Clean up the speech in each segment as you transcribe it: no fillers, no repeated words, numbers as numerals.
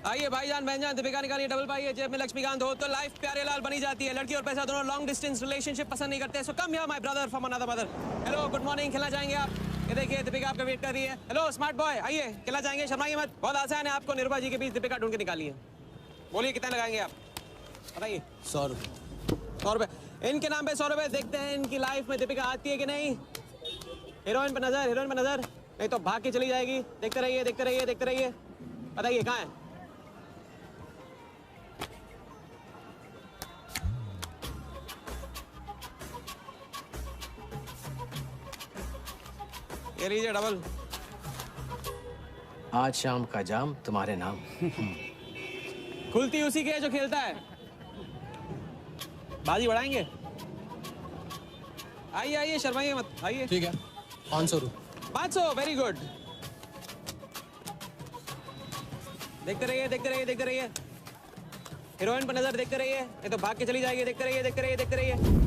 आइए भाईजान बहनजान, दीपिका निकालिए डबल पाइए, जेब में लक्ष्मीकांत हो तो लाइफ प्यारे लाल बनी जाती है। लड़की और पैसा दोनों लॉन्ग डिस्टेंस रिलेशनशिप पसंद नहीं करते। So come here my brother from another mother. Hello good morning, खेलना चाहेंगे आप? ये देखिए दीपिका आपका वेट कर रही है। हेलो स्मार्ट बॉय, आइए खेलना चाहेंगे? शर्माइए मत, बहुत आसान है। आपको निर्भा जी के बीच दीपिका ढूंढ के निकाली है। बोलिए कितना लगाएंगे आप, बताइए। 100 रुपये। 100 रुपये इनके नाम पे 100 रुपये। देखते हैं इनकी लाइफ में दीपिका आती है कि नहीं। हीरोइन पे नजर, हीरोइन पे नजर, नहीं तो भाग के चली जाएगी। देखते रहिए देखते रहिए देखते रहिए, बताइए कहाँ है? ये लीजिए डबल। आज शाम का जाम तुम्हारे नाम। खुलती उसी की है जो खेलता है। बाजी बढ़ाएंगे? आइए आइए, शर्माइए मत, आइए। ठीक है, 500 रुपये। 500, वेरी गुड। देखते रहिए देखते रहिए देखते रहिए, हीरोइन पर नजर, देखते रहिए, नहीं तो भाग के चली जाएगी। देखते रहिए देखते रहिए देखते रहिए।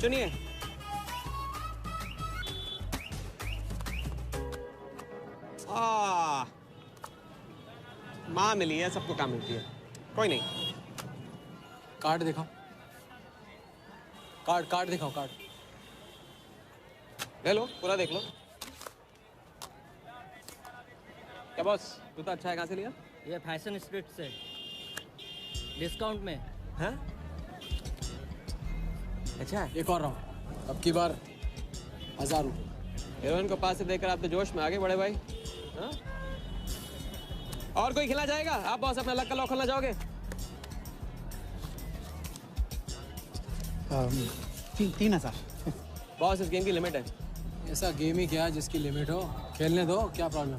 सुनिए, माँ मिली है, सबको काम मिलती है, कोई नहीं। कार्ड दिखाओ, कार्ड दिखाओ, कार्ड ले लो, पूरा देख लो। क्या बॉस, जूता अच्छा है, कहाँ से लिया? ये फैशन स्ट्रीट से, डिस्काउंट में। हाँ अच्छा है। एक और राउंड, अब की बार 1000 रुपये। हीरोइन को पास से देखकर आप तो जोश में आगे बढ़े भाई। हाँ? और कोई खिला जाएगा? आप बॉस अपना लक का लॉक खोलना चाहोगे? 3000। बॉस इस गेम की लिमिट है। ऐसा गेम ही क्या जिसकी लिमिट हो, खेलने दो, क्या प्रॉब्लम?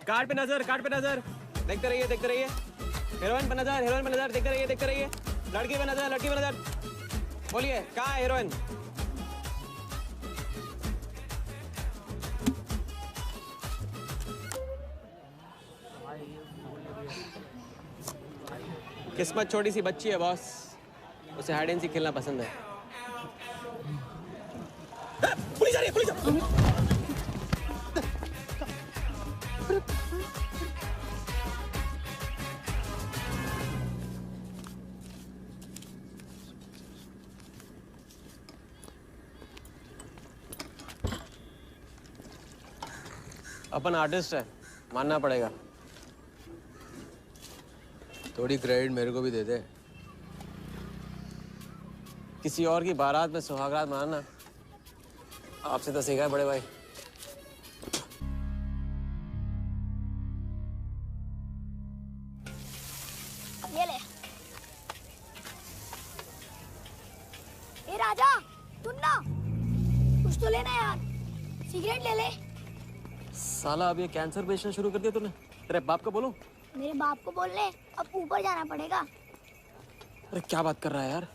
कार्ड पे नजर, कार्ड पे नजर, देखते रहिए देखते रहिए। हीरोइन पे नजर, हीरोइन पे नजर, देखते रहिए देखते रहिए। लड़की पे नजर, लड़की पे नजर। बोलिए कहाँ है हीरोइन? किस्मत छोटी सी बच्ची है बॉस, उसे हाइड एंड सीक खेलना पसंद है। पुलिस आ रही है, पुलिस! अपन आर्टिस्ट है, मानना पड़ेगा। थोड़ी क्रेडिट मेरे को भी दे दे। किसी और की बारात में सुहागरात मनाना आपसे तो सीखा है बड़े भाई। ये ले। ए राजा, सुन ना, कुछ तो लेना यार, सिगरेट ले ले। साला अब ये कैंसर बेचना शुरू कर दिया तूने। तेरे बाप को बोलूं? मेरे बाप को बोल ले, अब ऊपर जाना पड़ेगा। अरे क्या बात कर रहा है यार,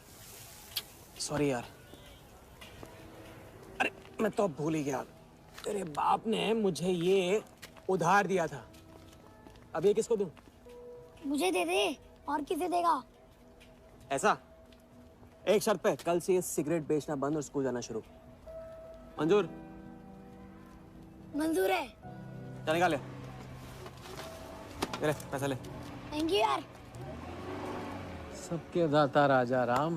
सॉरी यार। अरे मैं तो भूल ही गया, तेरे बाप ने मुझे ये उधार दिया था। अब ये किसको दूं? मुझे दे दे, और किसे देगा? ऐसा, एक शर्त पे, कल से ये सिगरेट बेचना बंद और स्कूल जाना शुरू। मंजूर? मंजूर है। चल निकाल ले, ले पैसा ले। थैंक यू यार। सबके दाता राजा राम।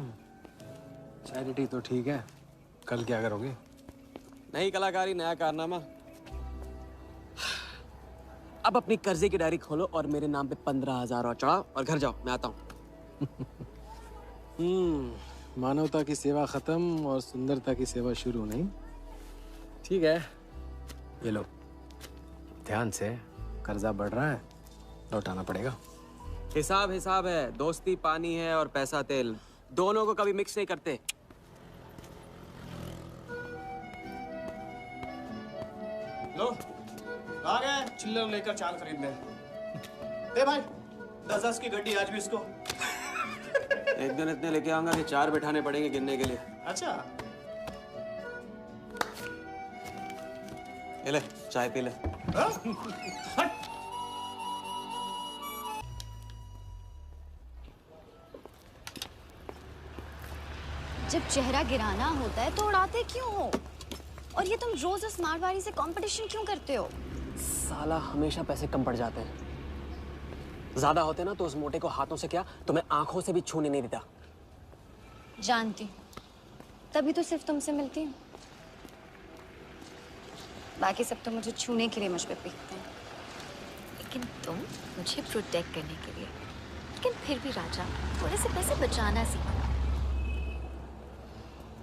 चैरिटी तो ठीक है, कल क्या करोगे? नई कलाकारी, नया कारनामा। अब अपनी कर्जे की डायरी खोलो और मेरे नाम पे 15,000 और चढ़ाओ और घर जाओ, मैं आता हूँ। मानवता की सेवा खत्म और सुंदरता की सेवा शुरू नहीं। ठीक है, ये लो, ध्यान से, कर्जा बढ़ रहा है, लौटाना पड़ेगा। हिसाब हिसाब है, दोस्ती पानी है और पैसा तेल। दोनों को कभी मिक्स नहीं करते। लो आ गए चिल्लर लेकर चाल खरीदने। ए भाई 10-10 की गड्डी आज भी इसको। एक दिन इतने लेके आऊंगा कि 4 बैठाने पड़ेंगे गिनने के लिए। अच्छा ये ले चाय पी ले। हाँ? जब चेहरा गिराना होता है तो उड़ाते क्यों हो? और ये तुम रोज उस मारवाड़ी से कंपटीशन क्यों करते हो? साला हमेशा पैसे कम पड़ जाते हैं। ज्यादा होते ना तो उस मोटे को हाथों से क्या तुम्हें आंखों से भी छूने नहीं देता। जानती, तभी तो सिर्फ तुमसे मिलती हूँ। बाकी सब तो मुझे छूने के लिए मुझ पे पीटते हैं। लेकिन तुम मुझे प्रोटेक्ट करने के लिए। लेकिन फिर भी राजा थोड़े से पैसे बचाना सीखो।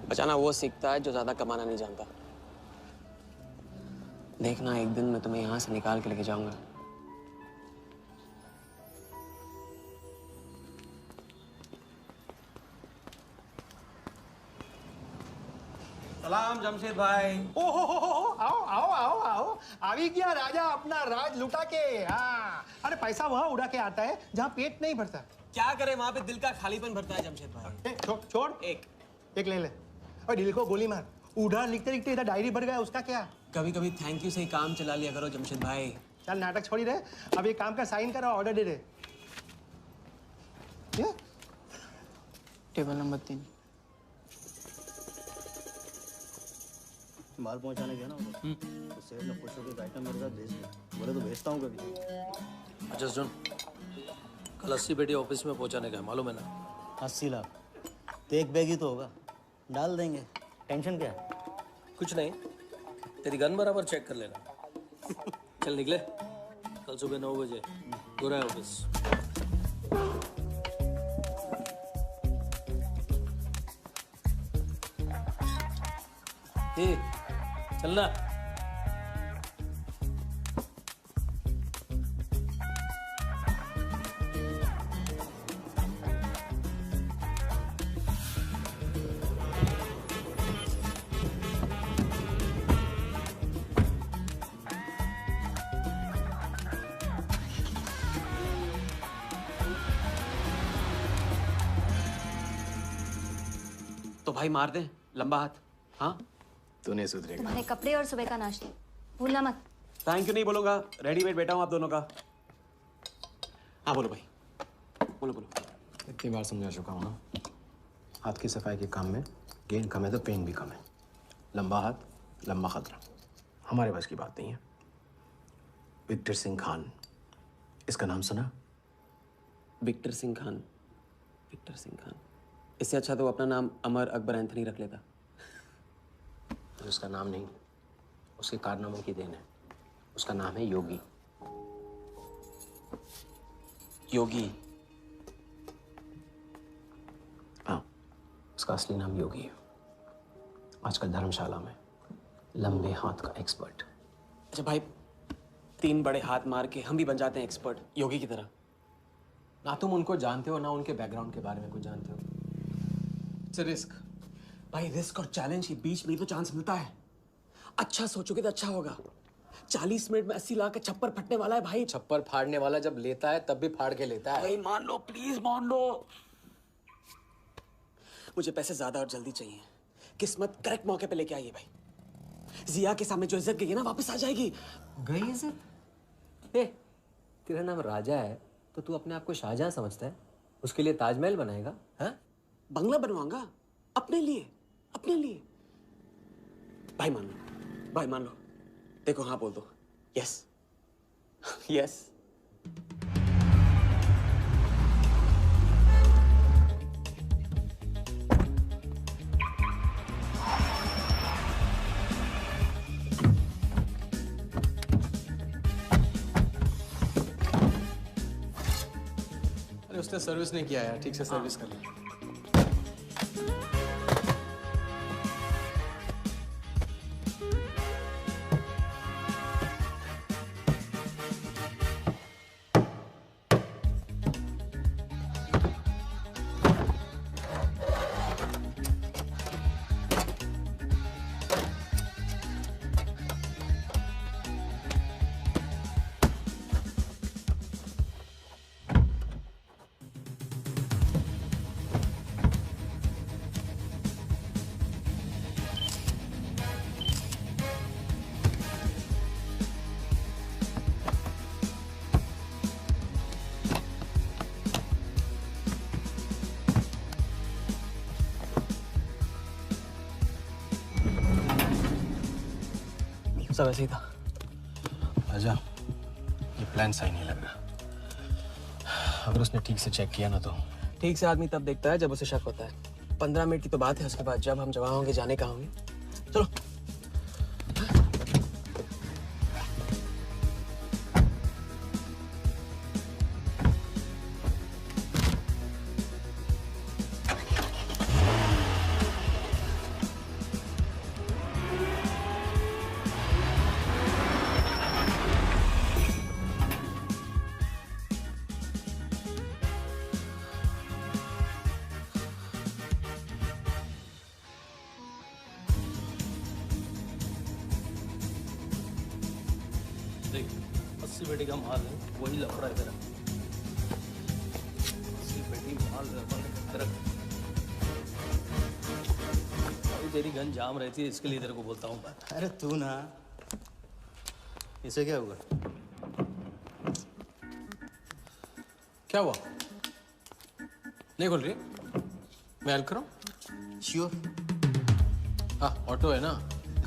बचाना वो सीखता है जो ज्यादा कमाना नहीं जानता। देखना एक दिन मैं तुम्हें यहाँ से निकाल के लेके जाऊंगा। सलाम जमशेद भाई। ओहो आओ आओ आओ आओ आवी गया राजा अपना राज लुटा के। हाँ अरे पैसा वहाँ उड़ा के आता है जहाँ पेट नहीं भरता। क्या करे वहाँ पे दिल का खालीपन भरता है जमशेद भाई। छोड़ एक ले ले और दिल को गोली मार। उधर लिखते लिखते इधर डायरी भर गया उसका क्या। कभी कभी थैंक यू से ही काम चला लिया करो जमशेद भाई। चल नाटक छोड़ी रहे अब एक काम का साइन करो ऑर्डर दे दे। Table number 3। माल पहुंचाने गया ना तो सेठ ने खुश होकर आइटम मेरे साथ भेज दिया। बोले तो भेजता हूँ कभी। अच्छा सुन, कल 80 पेटी ऑफिस में पहुंचाने का है, मालूम है ना? 80 लाख तो एक बैग ही तो होगा, डाल देंगे। टेंशन क्या है? कुछ नहीं, तेरी गन बराबर चेक कर लेना। चल निकले, कल सुबह 9 बजे गोरा ऑफिस। चलना। तो भाई मार दे लंबा हाथ। हाँ तू नहीं सुधरेगा। तुम्हारे कपड़े और सुबह का नाश्ता भूलना मत। थैंक यू नहीं बोलूंगा, रेडीमेड बैठा हूँ आप दोनों का। हाँ बोलो भाई, बोलो बोलो। इतनी बार समझा चुका हूँ ना, हाथ की सफाई के काम में गेन कम है तो पेन भी कम है। लंबा हाथ लंबा खतरा, हमारे बस की बात नहीं है। विक्टर सिंह खान, इसका नाम सुना? Victor Singh Khan, Victor Singh Khan. इससे अच्छा तो अपना नाम अमर अकबर एंथनी रख लेता। उसका नाम नहीं, उसके कारनामों की देन है। उसका नाम है योगी। योगी? हाँ, उसका असली नाम योगी है। आजकल धर्मशाला में लंबे हाथ का एक्सपर्ट। अच्छा भाई, 3 बड़े हाथ मार के हम भी बन जाते हैं एक्सपर्ट योगी की तरह। ना तुम उनको जानते हो ना उनके बैकग्राउंड के बारे में कुछ जानते हो। It's a risk. भाई रिस्क और चैलेंज के बीच में तो चांस मिलता है। अच्छा सोचोगे तो अच्छा होगा। 40 मिनट में 80 लाख का छप्पर फटने वाला है भाई। छप्पर फाड़ने वाला जब लेता है तब भी फाड़ के लेता है। भाई मान लो, प्लीज मान लो। मुझे पैसे ज्यादा और जल्दी चाहिए। किस्मत करेक्ट मौके पे लेके आई है भाई। जिया के सामने जो इज्जत गई है ना, वापस आ जाएगी। गई इज्जत? ए, तेरा नाम राजा है तो तू अपने आप को शाहजहां समझता है? उसके लिए ताजमहल बनाएगा? हाँ? बंगला बनवाऊंगा अपने लिए, अपने लिए। भाई मान लो, भाई मान लो। देखो हाँ बोल दो। Yes yes. अरे उसने सर्विस नहीं किया यार, ठीक से सर्विस कर ली। सब ऐसे ही था। राजा, ये प्लान सही नहीं लग रहा। अगर उसने ठीक से चेक किया ना तो। ठीक से आदमी तब देखता है जब उसे शक होता है। 15 मिनट की तो बात है, उसके बाद जब हम जवां होंगे जाने कहाँ होंगे। चलो। देख 80 पेटी का माल है, वही लफड़ा है तेरा। 80 पेटी माल तेरा। अभी तेरी गन जाम रहती है, इसके लिए तेरे को बोलता हूँ मैं। अरे तू ना, इसे क्या हुआ? क्या हुआ? नहीं खोल रही? मैं हेल्प करूं? श्योर। हाँ, ऑटो है ना,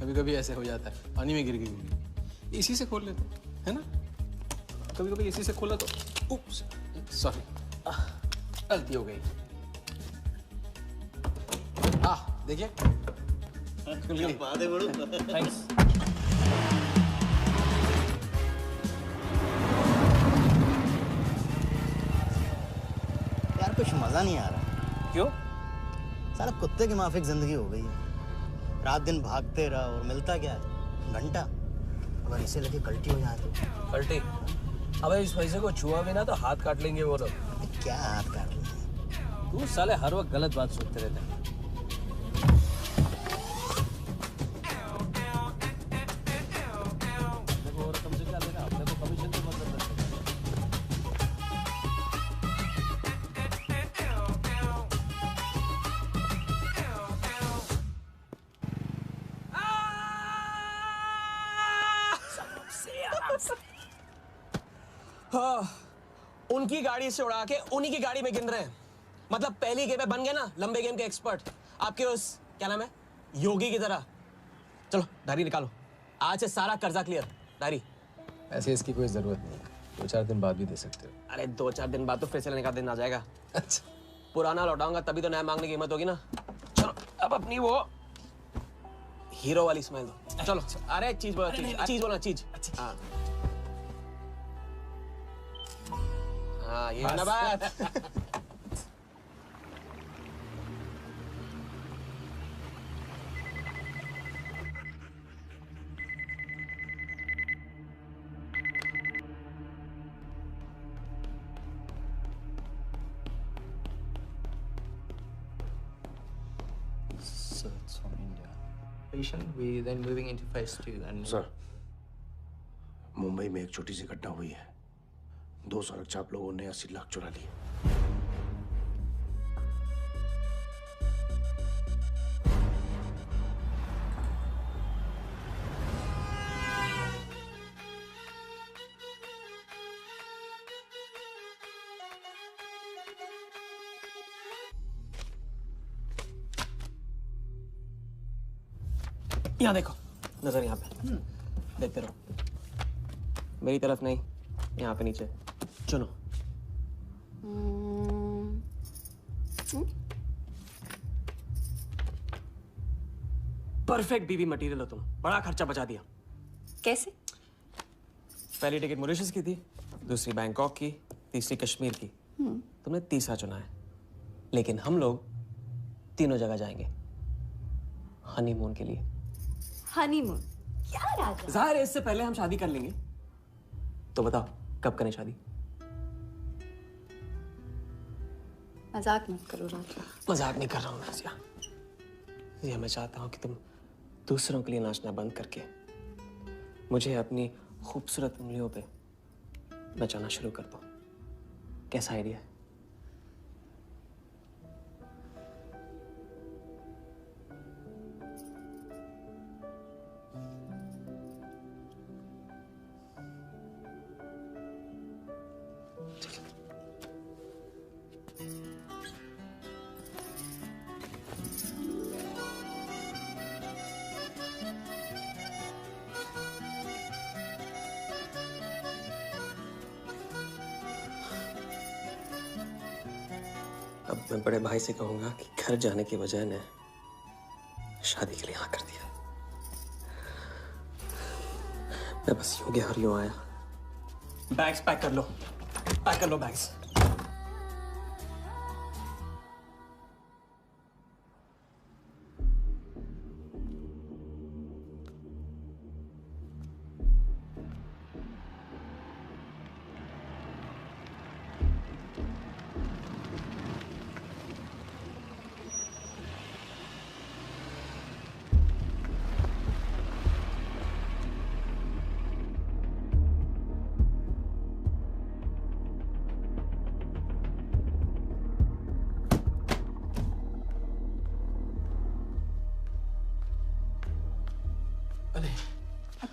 कभी कभी ऐसे हो जाता है, पानी में गिर गई। इसी से खोल लेते है ना? कभी कभी इसी से खोला तो उप्स, सॉरी, गलती हो गई। देखिए, बात है बड़ू। थैंक्स। यार कुछ मजा नहीं आ रहा। क्यों? साला कुत्ते की माफिक जिंदगी हो गई है। रात दिन भागते रहा और मिलता क्या है? घंटा। अगर इसे लगे कल्टी हो जाए तो। पलटी। अबे इस पैसे को छुआ भी ना तो हाथ काट लेंगे वो लोग। क्या हाथ काट लेंगे? तू साले हर वक्त गलत बात सोचते रहते हैं। देखो और तुमसे क्या लेना? अपने को कमीशन तो मतलब उनकी गाड़ी से उड़ा के उन्हीं की गाड़ी में गिन रहे हैं। मतलब पहली गेम में बन गए ना लंबे गेम के एक्सपर्ट। आपके उस क्या नाम है, योगी की तरह। चलो डायरी निकालो, आज से सारा कर्जा क्लियर। डायरी। ऐसे इसकी कोई जरूरत नहीं, 2-4 दिन बाद भी दे सकते हो। अरे 2-4 दिन बाद तो फिर से लेने का दिन आ जाएगा। अच्छा, पुराना लौटाऊंगा तभी तो नया मांगने की हिम्मत होगी ना। चलो अब अपनी वो हीरो वाली स्माइल दो। चलो अरे चीज बोलो, चीज बोलो, चीज। हाँ ये है ना बात। So it's from India. Patient, we then moving into phase 2 and. Sir, Mumbai में एक छोटी सी घटना हुई है। 2 सड़क चाप लोगों ने 80 लाख चुरा लिए। यहाँ देखो, नजर यहाँ पे। देखते रहो, मेरी तरफ नहीं, यहाँ पे नीचे। चुनो। परफेक्ट बीवी मटेरियल हो तुम, बड़ा खर्चा बचा दिया। कैसे? पहली टिकट मॉरिशस की थी, दूसरी बैंकॉक की, तीसरी कश्मीर की। तुमने तीसरा चुना है, लेकिन हम लोग तीनों जगह जाएंगे हनीमून के लिए। हनीमून? क्या राजा? जाहिर है इससे पहले हम शादी कर लेंगे। तो बताओ कब करें शादी? मजाक मत करो राजा। मजाक नहीं कर रहा हूँ नाज़िया। ये मैं चाहता हूँ कि तुम दूसरों के लिए नाचना बंद करके मुझे अपनी खूबसूरत उंगलियों पे नचाना शुरू कर दो। कैसा आइडिया है? अब मैं बड़े भाई से कहूंगा कि घर जाने के बजाय ने शादी के लिए हाँ कर दिया। मैं बस यूं गया और यूं आया। बैग्स पैक कर लो, पैक कर लो बैग्स।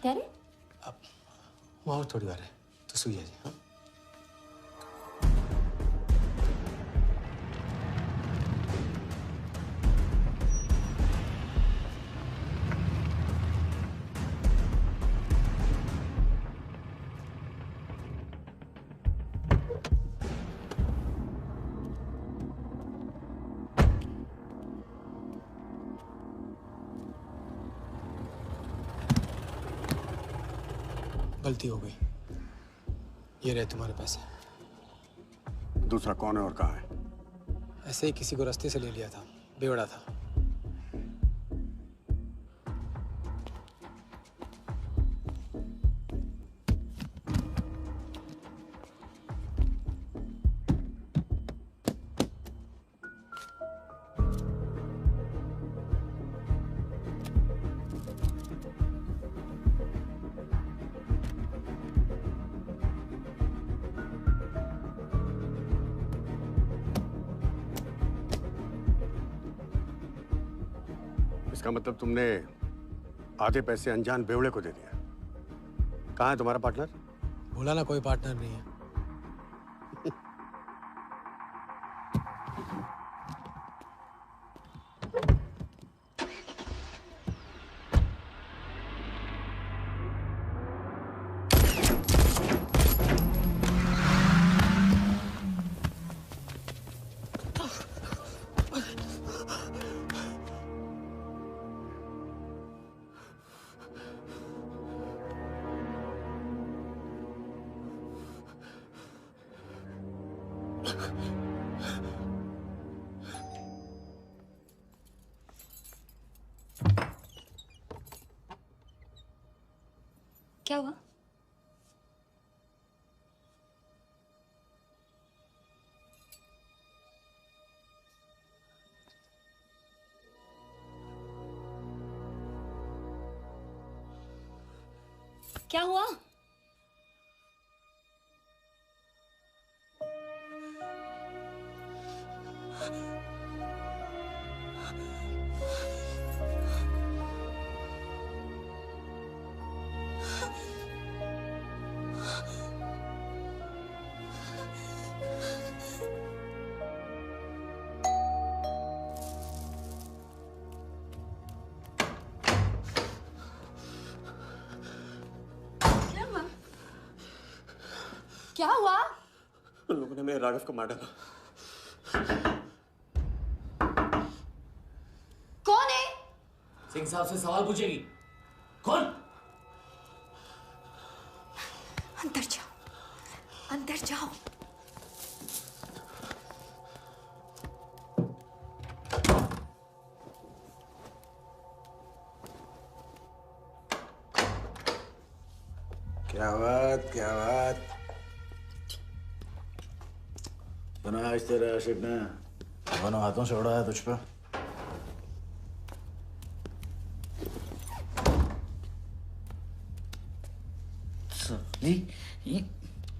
तेरे अब वहाँ और थोड़ी बार है तो सुई है जी। हाँ गलती हो गई। ये रहे तुम्हारे पैसे। दूसरा कौन है और कहाँ है? ऐसे ही किसी को रास्ते से ले लिया था, बेवड़ा था। इसका मतलब तुमने आधे पैसे अनजान बेवड़े को दे दिया। कहाँ है तुम्हारा पार्टनर? बोला ना कोई पार्टनर नहीं है। क्या हुआ? क्या हुआ? क्या हुआ? उन लोगों ने मेरे राघव को मार डाला। कौन है? सिंह साहब से सवाल पूछेगी। कौन? अंदर जाओ, अंदर जाओ। क्या बात, क्या बात। बना आज तेरे आशिक ने दोनों हाथों से उड़ाया तुझ पे।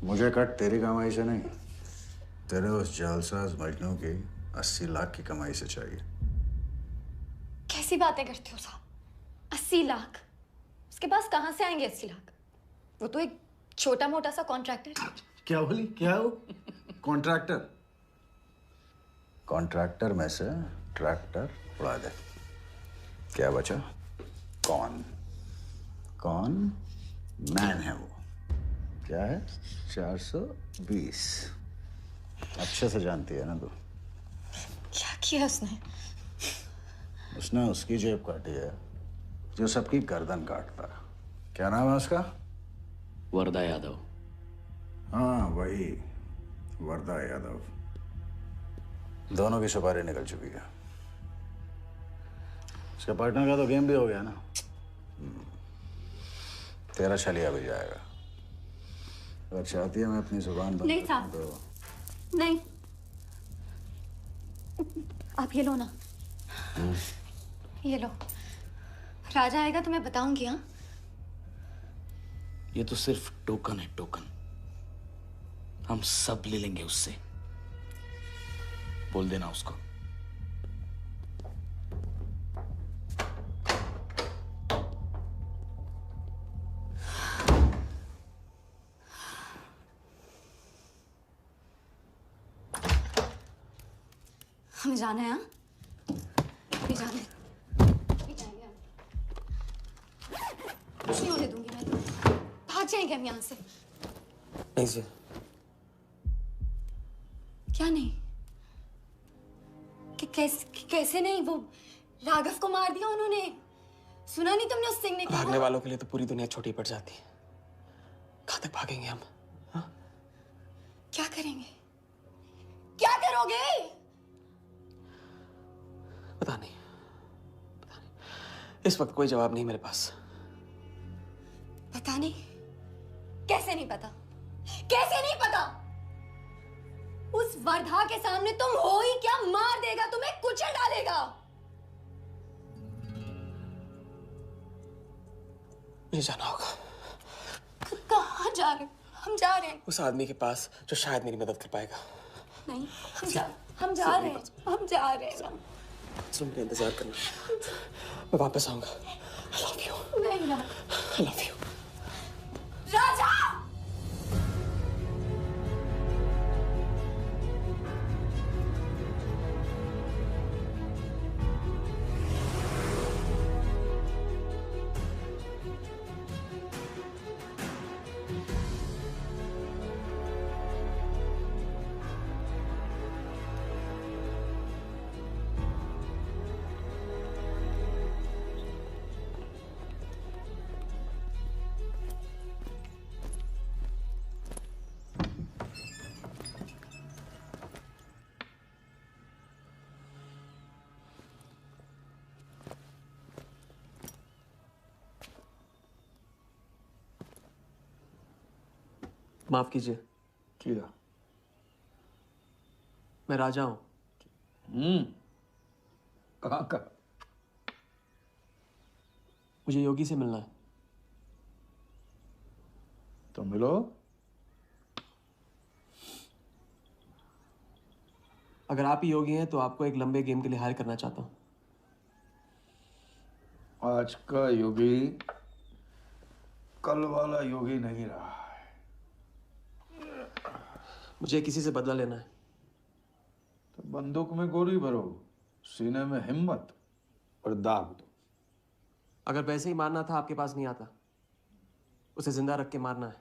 मुझे कट तेरी कमाई से नहीं, तेरे उस जालसाज मजनू की 80 लाख की कमाई से चाहिए। कैसी बातें करते हो साहब? 80 लाख? उसके पास कहां से आएंगे 80 लाख? वो तो एक छोटा मोटा सा कॉन्ट्रैक्टर है। क्या बोली? क्या हो? कॉन्ट्रैक्टर? कॉन्ट्रैक्टर में से ट्रैक्टर उड़ा दे। क्या बचा? कौन? कौन मैन है वो? क्या है? 420। अच्छे से जानती है ना तू? किया उसने? उसने उसकी जेब काटी है जो सबकी गर्दन काटता है। क्या नाम है उसका? वरदा यादव। हाँ वही, वरदा यादव। दोनों की सुपारी निकल चुकी है। उसके पार्टनर का तो गेम भी हो गया ना। तेरा छलिया भी जाएगा। अगर चाहती है मैं अपनी जुबान बंद नहीं साहब, तो नहीं। आप ये लो ना, ये लो। राजा आएगा तो मैं बताऊंगी। हाँ, ये तो सिर्फ टोकन है, टोकन। हम सब ले लेंगे उससे। बोल देना उसको। हमें जाना है। हाँ, अभी जाना है। अभी जाएंगे हम। कुछ नहीं होने दूंगी मैं तो। भाग जाएंगे हम यहाँ से। नहीं सर। क्या नहीं? कैसे नहीं? वो राघव को मार दिया उन्होंने। सुना नहीं तुमने उस सिंह ने? भागने वालों के लिए तो पूरी दुनिया छोटी पड़ जाती है। कहाँ तक भागेंगे हम? हाँ? क्या करेंगे? क्या करोगे? पता नहीं। इस वक्त कोई जवाब नहीं मेरे पास। पता नहीं? कैसे नहीं पता? कैसे नहीं पता? उस वर्धा के सामने तुम हो ही क्या? मार देगा, तुम्हें कुचल डालेगा। मुझे जाना होगा। कहाँ जा रहे? हम जा रहे हैं उस आदमी के पास जो शायद मेरी मदद कर पाएगा। नहीं, हम जा रहे हैं। हम जा रहे हैं। सुन, मेरा इंतजार करना। मैं वापस आऊंगा। I love you. नहीं ना। I love you. राजा! माफ कीजिए। क्या? मैं राजा हूं। कहाँ का? मुझे योगी से मिलना है। तो मिलो। अगर आप ही योगी हैं तो आपको एक लंबे गेम के लिए हायर करना चाहता हूं। आज का योगी कल वाला योगी नहीं रहा है। मुझे किसी से बदला लेना है। तो बंदूक में गोली भरो, सीने में हिम्मत और दाग दो। अगर वैसे ही मारना था आपके पास नहीं आता। उसे जिंदा रख के मारना है।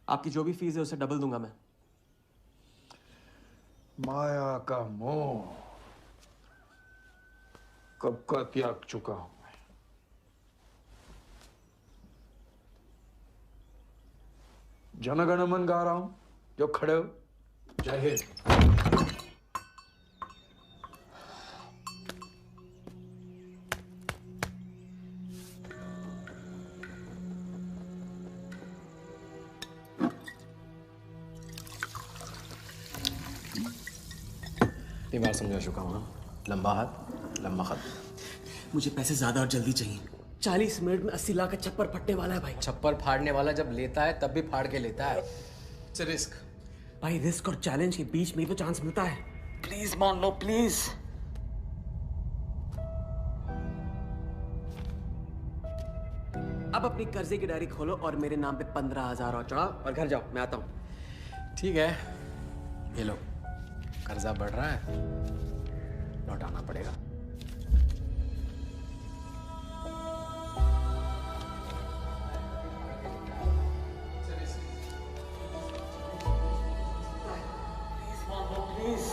आपकी जो भी फीस है उसे डबल दूंगा मैं। माया का मोह कब का त्याग चुका हूं मैं। जनगण मन गा रहा हूं, जो खड़े हो। जय हिंद। इतनी बार समझा चुका हूं ना। लंबा हाथ लंबा खत। मुझे पैसे ज्यादा और जल्दी चाहिए। 40 मिनट में 80 लाख का छप्पर फटने वाला है भाई। छप्पर फाड़ने वाला जब लेता है तब भी फाड़ के लेता है। It's risk. भाई रिस्क और चैलेंज के बीच में ही तो चांस मिलता है। प्लीज मान लो प्लीज। अब अपनी कर्जे की डायरी खोलो और मेरे नाम पे 15,000 और चढ़ाओ और घर जाओ। मैं आता हूं। ठीक है, ये लो। कर्जा बढ़ रहा है, लौटाना पड़ेगा। प्लीज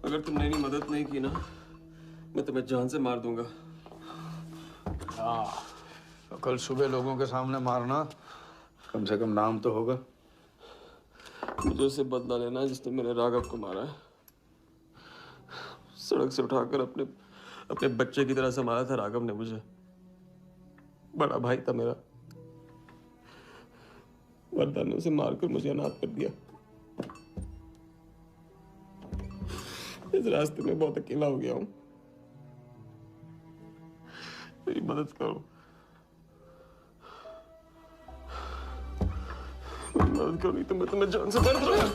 अगर तुमने मेरी मदद नहीं की ना, मैं तुम्हें जान से मार दूंगा। हाँ, तो कल सुबह लोगों के सामने मारना, कम से कम नाम तो होगा। मुझे उससे बदला लेना है जिसने मेरे राघव को मारा है। सड़क से उठाकर अपने बच्चे की तरह संभाला था राघव ने मुझे। बड़ा भाई था मेरा। वर्दा ने उसे मारकर मुझे अनाथ कर दिया। इस रास्ते में बहुत अकेला हो गया हूं। मेरी मदद करो, मेरी मदद करो, नहीं तो मैं तुम्हें जान से मार दूंगा।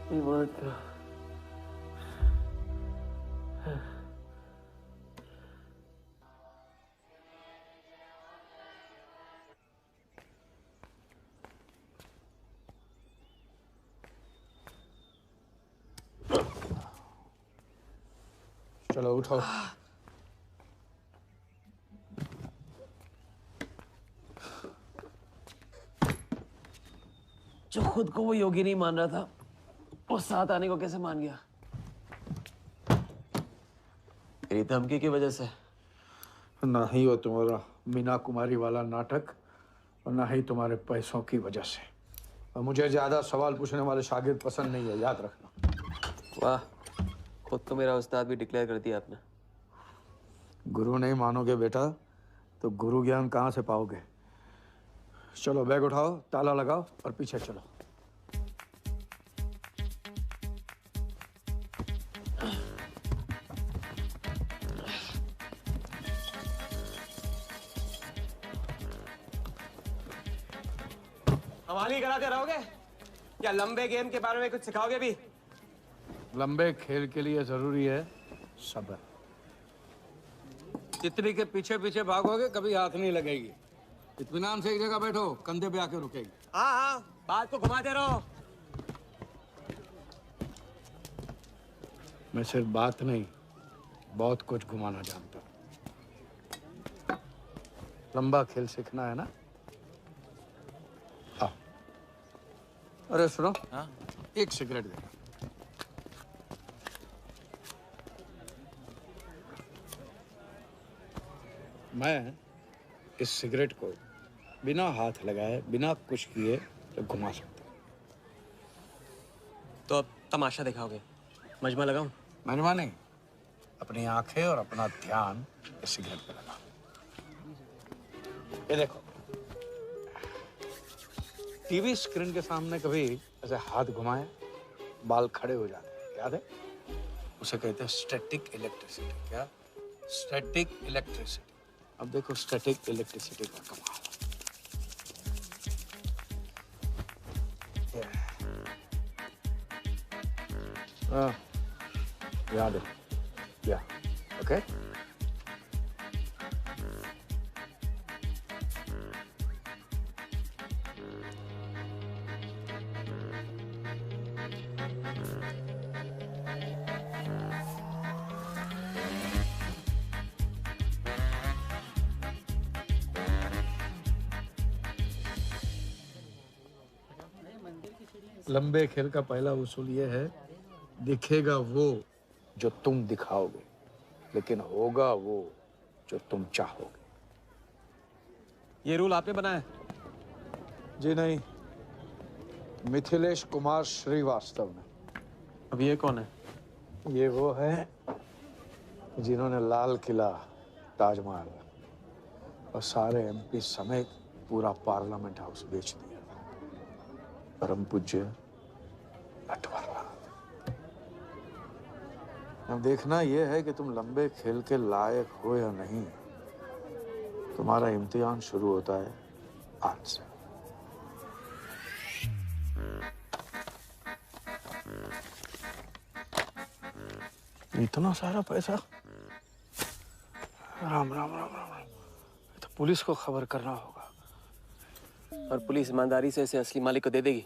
मेरी मदद करो। चलो उठो। जो खुद को वो योगी नहीं मान रहा था, वो साथ आने को कैसे मान गया? मेरी धमकी की वजह से। ना ही वो तुम्हारा मीना कुमारी वाला नाटक और ना ही तुम्हारे पैसों की वजह से। और मुझे ज्यादा सवाल पूछने वाले शागिर्द पसंद नहीं है, याद रखना। वाह, खुद तो मेरा उस्ताद भी डिक्लेयर कर दिया आपने। गुरु नहीं मानोगे बेटा तो गुरु ज्ञान कहाँ से पाओगे? चलो बैग उठाओ, ताला लगाओ और पीछे चलो। हमारी कराते रहोगे या लंबे गेम के बारे में कुछ सिखाओगे भी? लंबे खेल के लिए जरूरी है सब्र। तितली के पीछे पीछे भागोगे कभी हाथ नहीं लगेगी। इत्मीनान से एक जगह बैठो, कंधे पे आके रुकेगी। हाँ हाँ, बात को घुमाते रहो। मैं सिर्फ बात नहीं, बहुत कुछ घुमाना जानता हूँ। लंबा खेल सीखना है ना? आओ। अरे सुनो, एक सिगरेट दे। मैं इस सिगरेट को बिना हाथ लगाए, बिना कुछ किए तो घुमा सकता हूँ। तो अब तमाशा दिखाओगे? मजमा लगाऊं? मजमा नहीं, अपनी आंखें और अपना ध्यान इस सिगरेट पे लगा। ये देखो, टीवी स्क्रीन के सामने कभी ऐसे हाथ घुमाए बाल खड़े हो जाते हैं, याद है? उसे कहते हैं स्टैटिक इलेक्ट्रिसिटी। क्या? Static electricity. अब देखो स्टैटिक इलेक्ट्रिसिटी का कमाल। याद है? या ओके। लंबे खेल का पहला उसूल ये है, दिखेगा वो जो तुम दिखाओगे, लेकिन होगा वो जो तुम चाहोगे। ये रूल आपने बनाया? जी नहीं, मिथिलेश कुमार श्रीवास्तव ने। अब ये कौन है? ये वो है जिन्होंने लाल किला, ताजमहल और सारे एमपी समेत पूरा पार्लियामेंट हाउस बेच दिया। परम पूज्य नटवरलाल। अब देखना यह है कि तुम लंबे खेल के लायक हो या नहीं। तुम्हारा इम्तिहान शुरू होता है आज से। इतना सारा पैसा? राम राम राम राम राम। तो पुलिस को खबर करना होगा। और पुलिस ईमानदारी से इसे असली मालिक को दे देगी।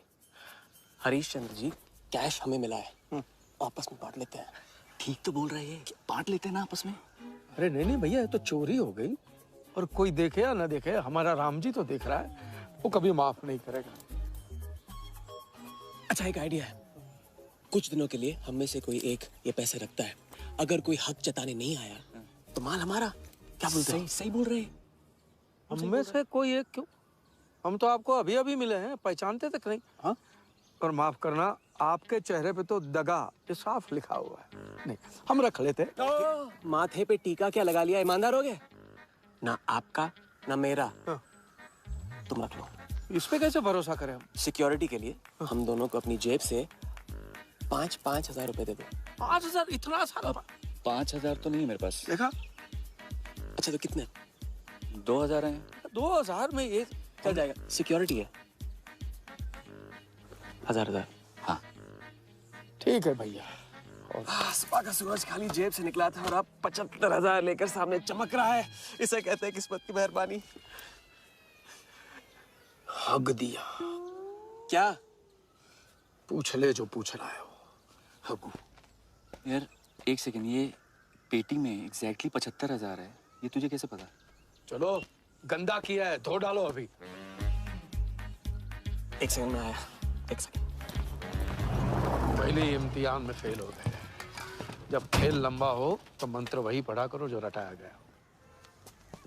हरीश चंद्र जी, कैश हमें मिला है, आपस में बांट लेते हैं। ठीक तो बोल रहे हैं, बांट लेते हैं ना आपस में। अरे नहीं नहीं भैया, ये तो चोरी हो गई और कोई देखे या ना देखे, हमारा राम जी तो देख रहा है, वो कभी माफ नहीं करेगा। अच्छा, एक आइडिया है। कुछ दिनों के लिए हम में से कोई एक ये पैसे रखता है, अगर कोई हक जताने नहीं आया तो माल हमारा। क्या बोलते हैं? सही बोल रहे हैं। हम में से कोई एक क्यों? हम तो आपको अभी अभी मिले हैं, पहचानते तक नहीं। हाँ, और माफ करना, आपके चेहरे पे तो दगा ये साफ लिखा हुआ है। नहीं, हम रख लेते। माथे पे टीका क्या लगा लिया, ईमानदार हो गए? ना आपका ना मेरा। तुम रख लो। इस पे कैसे भरोसा करें हम? सिक्योरिटी के लिए हम दोनों को अपनी जेब से 5,000 रुपए दे दो। 5,000? इतना सारा? 5,000 तो नहीं है मेरे पास। देखा? अच्छा तो कितने? 2,000 हैं। 2,000 में ये चल जाएगा। सिक्योरिटी है 1,000। हाँ ठीक है भैया। सुबह का सूरज खाली जेब से निकला था और अब 75,000 लेकर सामने चमक रहा है। इसे कहते हैं किस्मत की मेहरबानी। हक दिया। क्या? पूछ ले जो पूछ रहा है वो। हगू। यार एक सेकंड, ये पेटी में एग्जैक्टली 75,000 है, ये तुझे कैसे पता? चलो, गंदा किया है, धो डालो अभी। एक सेकंड में आया। एक सेकंड। पहले इम्तिहान में फेल हो गए। जब खेल लंबा हो तो मंत्र वही पढ़ा करो जो रटाया गया।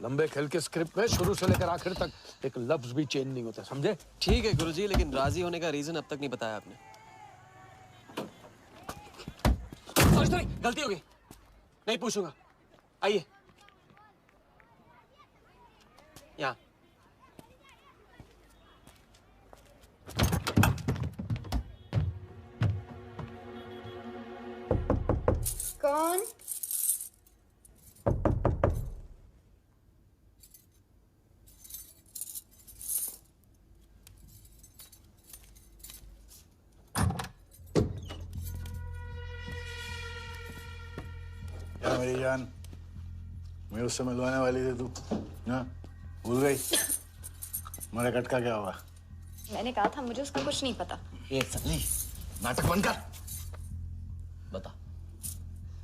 लंबे खेल के स्क्रिप्ट में शुरू से लेकर आखिर तक एक लफ्ज भी चेंज नहीं होता, समझे? ठीक है गुरुजी, लेकिन राजी होने का रीजन अब तक नहीं बताया आपने। सॉरी, गलती हो गई। नहीं पूछूंगा। आइए यहाँ। कौन? क्या मेरी जान, मैं उससे मिलवाने वाली थी, तू ना भूल गई? मेरे कट का क्या हुआ? मैंने कहा था मुझे उसका कुछ नहीं पता। ये सल्ली, नाटक बंद कर।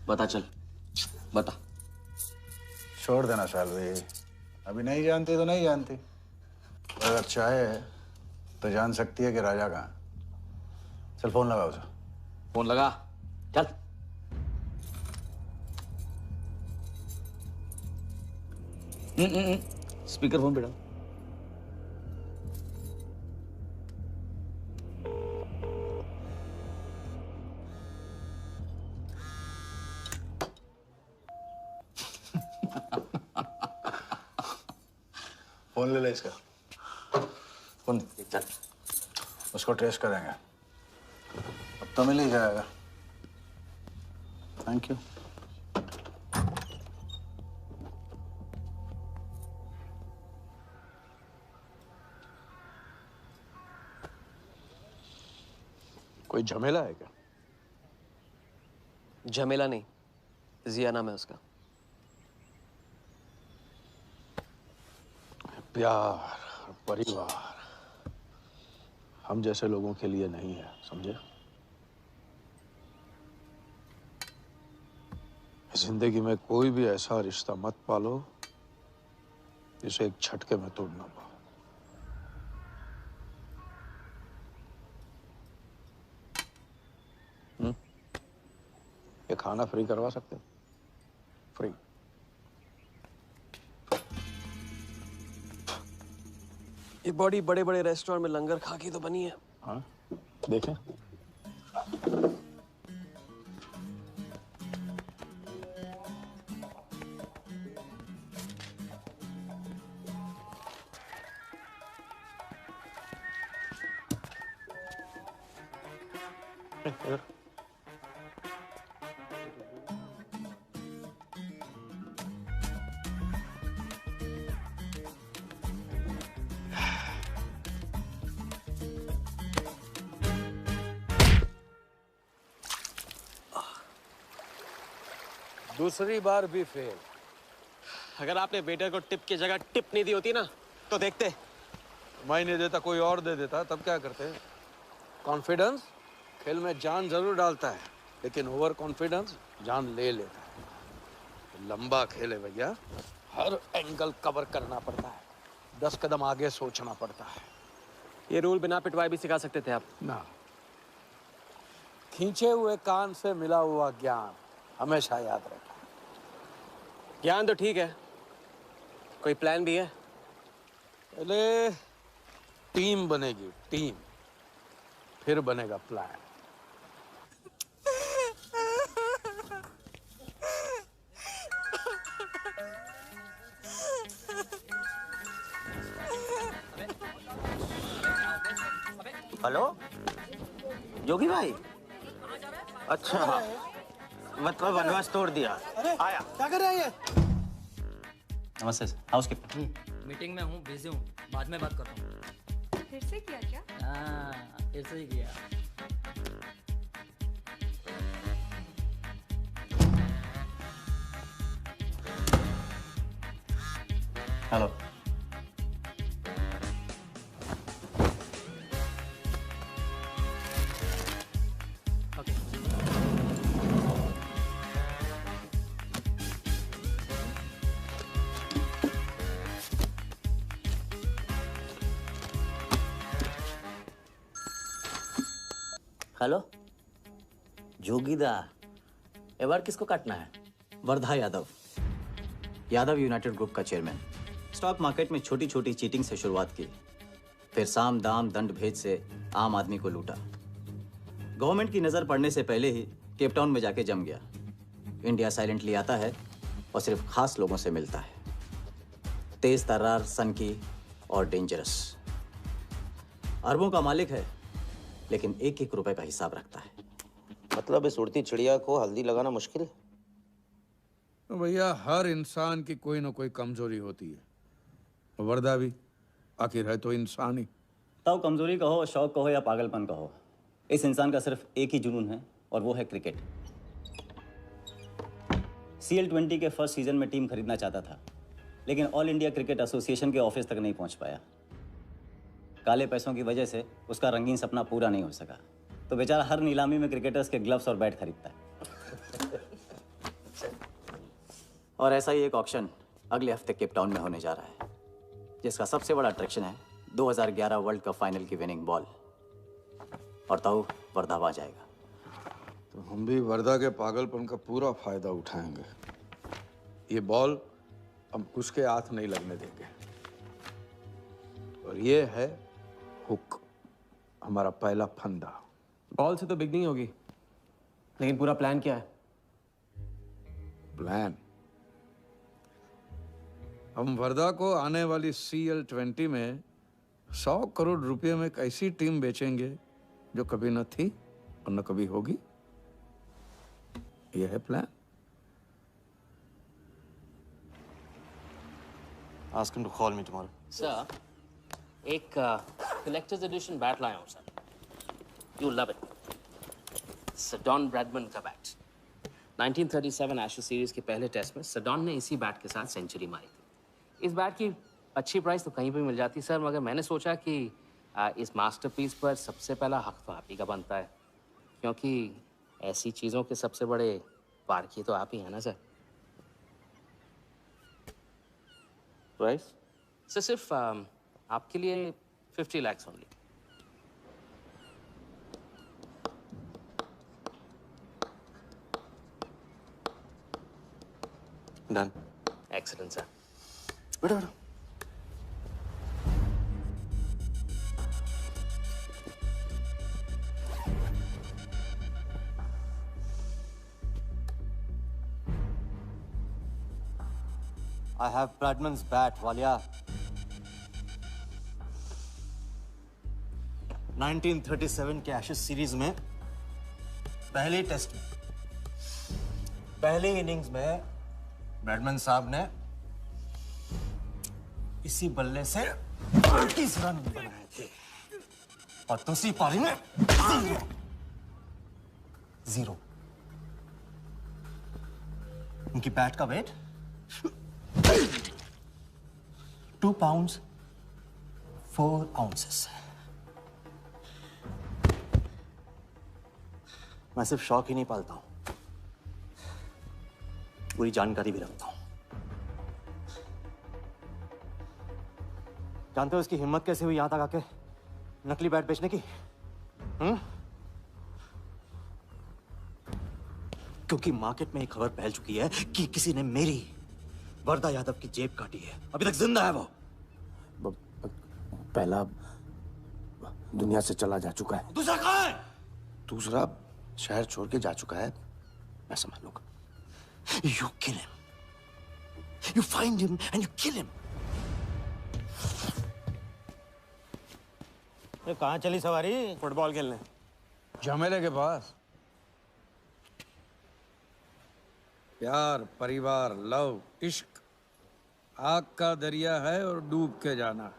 बता चल, बता। छोड़ देना शालवी, अभी नहीं जानती तो नहीं जानती। अगर चाहे तो जान सकती है कि राजा कहाँ। चल फोन लगा उसे। फोन लगा, चल। स्पीकर फोन पे डाल। फोन ले ले इसका। फोन चल। उसको ट्रेस करेंगे, अब तो मिल ही जाएगा। Thank you. कोई झमेला है क्या? झमेला नहीं, जिया नाम है उसका। प्यार, परिवार हम जैसे लोगों के लिए नहीं है, समझे? जिंदगी में कोई भी ऐसा रिश्ता मत पालो जिसे एक झटके में तोड़ ना पाओ। ये खाना फ्री करवा सकते हो? फ्री। ये बॉडी बड़े बड़े रेस्टोरेंट में लंगर खा के तो बनी है। हाँ, देखें। दूसरी बार भी फेल। अगर आपने वेटर को टिप की जगह टिप नहीं दी होती ना तो देखते। मैं नहीं देता, कोई और दे देता, तब क्या करते? कॉन्फिडेंस खेल में जान जरूर डालता है, लेकिन ओवर कॉन्फिडेंस जान ले लेता है। लंबा खेल है भैया, हर एंगल कवर करना पड़ता है, 10 कदम आगे सोचना पड़ता है। ये रूल बिना पिटवाए भी सिखा सकते थे आप। ना, खींचे हुए कान से मिला हुआ ज्ञान हमेशा याद रखना। ज्ञान तो ठीक है, कोई प्लान भी है? पहले टीम बनेगी, टीम, फिर बनेगा प्लान। हेलो योगी भाई, अच्छा मतलब वनवास तोड़ दिया। आया क्या कर रहे हैं ये? नमस्ते सर, हाउसकीपर। मीटिंग में हूँ, बिजी हूँ, बाद में बात करता हूँ। फिर से किया क्या? हाँ, फिर से ही किया। हेलो। हेलो जोगीदा, ए बार किसको काटना है? वर्धा यादव, यादव यूनाइटेड ग्रुप का चेयरमैन। स्टॉक मार्केट में छोटी छोटी चीटिंग से शुरुआत की, फिर साम दाम दंड भेद से आम आदमी को लूटा। गवर्नमेंट की नज़र पड़ने से पहले ही केप टाउन में जाके जम गया। इंडिया साइलेंटली आता है और सिर्फ खास लोगों से मिलता है। तेज तर्रार, सनकी और डेंजरस। अरबों का मालिक है, लेकिन एक एक रुपए का हिसाब रखता है। मतलब इस उड़ती चिड़िया को हल्दी लगाना मुश्किल है? तो भैया हर इंसान की कोई ना कोई कमजोरी होती है। वर्दा भी आखिर है तो इंसान ही। तब कमजोरी कहो, शौक कहो या पागलपन कहो, इस इंसान का सिर्फ एक ही जुनून है और वो है क्रिकेट। CL20 के फर्स्ट सीजन में टीम खरीदना चाहता था, लेकिन ऑल इंडिया क्रिकेट एसोसिएशन के ऑफिस तक नहीं पहुंच पाया। काले पैसों की वजह से उसका रंगीन सपना पूरा नहीं हो सका, तो बेचारा हर नीलामी में क्रिकेटर्स के ग्लव्स और बैट खरीदता है। और ऐसा ही एक ऑक्शन अगले हफ्ते केप टाउन में होने जा रहा है, जिसका सबसे बड़ा अट्रैक्शन है 2011 वर्ल्ड कप फाइनल की विनिंग बॉल। और ताऊ वर्धा आ जाएगा। तो हम भी वर्धा के पागलपन का पूरा फायदा उठाएंगे। ये बॉल हम उसके हाथ नहीं लगने देंगे। और ये है हुक, हमारा पहला फंदा। बॉल से तो बिग नहीं होगी, लेकिन पूरा प्लान क्या है? प्लान, हम वर्धा को आने वाली CL20 में 100 करोड़ रुपए में एक ऐसी टीम बेचेंगे जो कभी न थी और न कभी होगी। यह है plan. Ask him to call me tomorrow. Sir, एक कलेक्टर्स एडिशन बैट लाया हूँ sir. You love it. Sir Don Bradman का बैट। 1937 एशेज सीरीज के पहले टेस्ट में सडॉन ने इसी बैट के साथ सेंचुरी मारी थी। इस बैट की अच्छी प्राइस तो कहीं भी मिल जाती सर, मगर मैंने सोचा कि इस मास्टरपीस पर सबसे पहला हक तो आप ही का बनता है, क्योंकि ऐसी चीज़ों के सबसे बड़े पारखी तो आप ही हैं ना सर। प्राइस सर सिर्फ आपके लिए 50 lakhs only. Done. Excellent sir. बैठो बैठो। I have Bradman's bat, Walia. 1937 के एशेज सीरीज में पहले टेस्ट में पहले इनिंग्स में ब्रैडमन साहब ने इसी बल्ले से 30 रन बनाए थे और दूसरी पारी में 0। उनकी बैट का वेट 2 pounds 4 ounces। मैं सिर्फ शौक ही नहीं पालता हूं, पूरी जानकारी भी रखता हूं। जानते हो इसकी हिम्मत कैसे हुई यहां तक आके नकली बैट बेचने की? क्योंकि मार्केट में एक खबर फैल चुकी है कि किसी ने मेरी वरदा यादव की जेब काटी है। अभी तक जिंदा है वो। पहला दुनिया से चला जा चुका है। दूसरा कहाँ है? दूसरा शहर छोड़ के जा चुका है। मैं संभाल लूंगा। You kill him. You find him and you kill him. कहाँ चली सवारी? फुटबॉल खेलने। झमेले के पास। प्यार, परिवार, लव, इश्क आग का दरिया है और डूब के जाना है।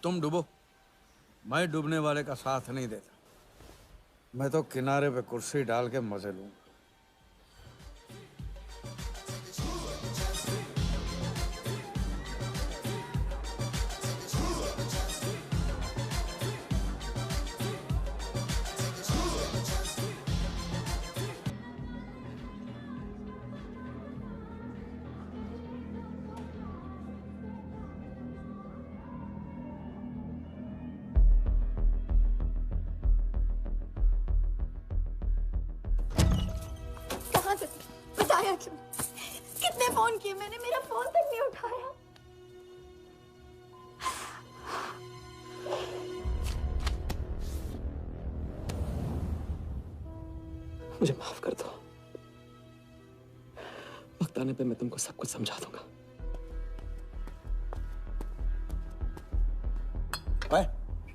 तुम डूबो, मैं डूबने वाले का साथ नहीं देता। मैं तो किनारे पे कुर्सी डाल के मजे लूंगा। बताया क्यों? कितने फोन किए मैंने, मेरा फोन तक नहीं उठाया। मुझे माफ कर दो। वक्त आने पे मैं तुमको सब कुछ समझा दूंगा।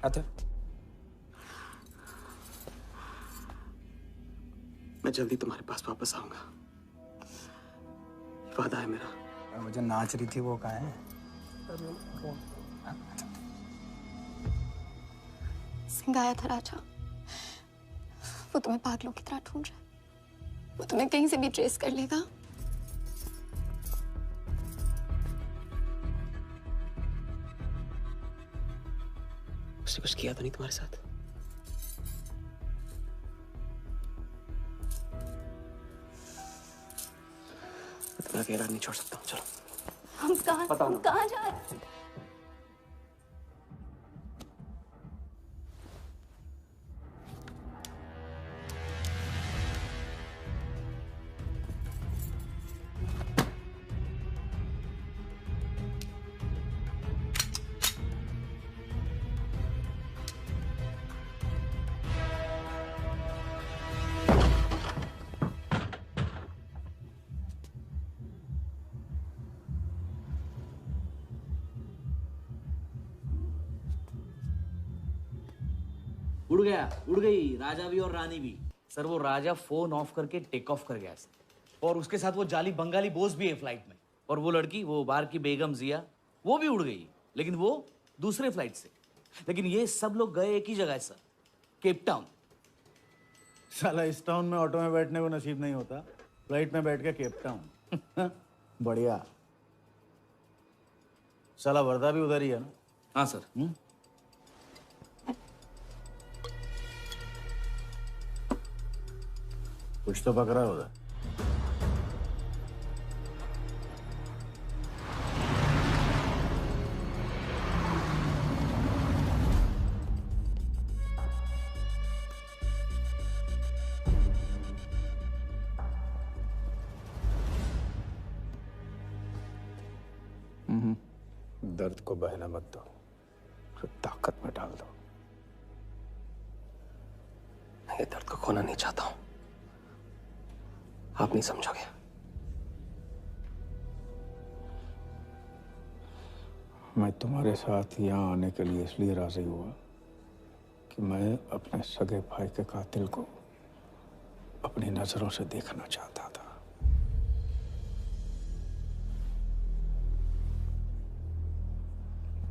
आते। मैं जल्दी तुम्हारे पास वापस आऊंगा, वादा है मेरा। मुझे नाच रही थी वो कहाँ है? सिंह आया था राजा, वो तुम्हें पागलों की तरह ढूंढ रहा है। वो तुम्हें कहीं से भी ट्रेस कर लेगा। उसने कुछ किया तो नहीं तुम्हारे साथ? मैं अकेला नहीं छोड़ सकता हूँ। चलो। हम कहाँ जा रहे हैं? उड़ गई राजा भी और रानी भी। सर वो राजा फोन ऑफ करके टेक ऑफ कर गया सर, और उसके साथ वो जाली बंगाली बोस भी है फ्लाइट में। और वो लड़की, वो बाहर की बेगम जिया, वो भी उड़ गई, लेकिन वो दूसरे फ्लाइट से। लेकिन ये सब लोग गए एक ही जगह है सर, केप टाउन। साला इस टाउन में ऑटो में बैठने को नसीब नहीं होता, फ्लाइट में बैठ के केप टाउन। बढ़िया। साला वर्दा भी उधर ही है ना? हाँ सर। कुछ तो पकड़ा उधर। दर्द को बहने मत दो, फिर ताकत में डाल दो। मैं ये दर्द को खोना नहीं चाहता हूं, आप नहीं समझोगे। मैं तुम्हारे साथ यहाँ आने के लिए इसलिए राजी हुआ कि मैं अपने सगे भाई के कातिल को अपनी नजरों से देखना चाहता था।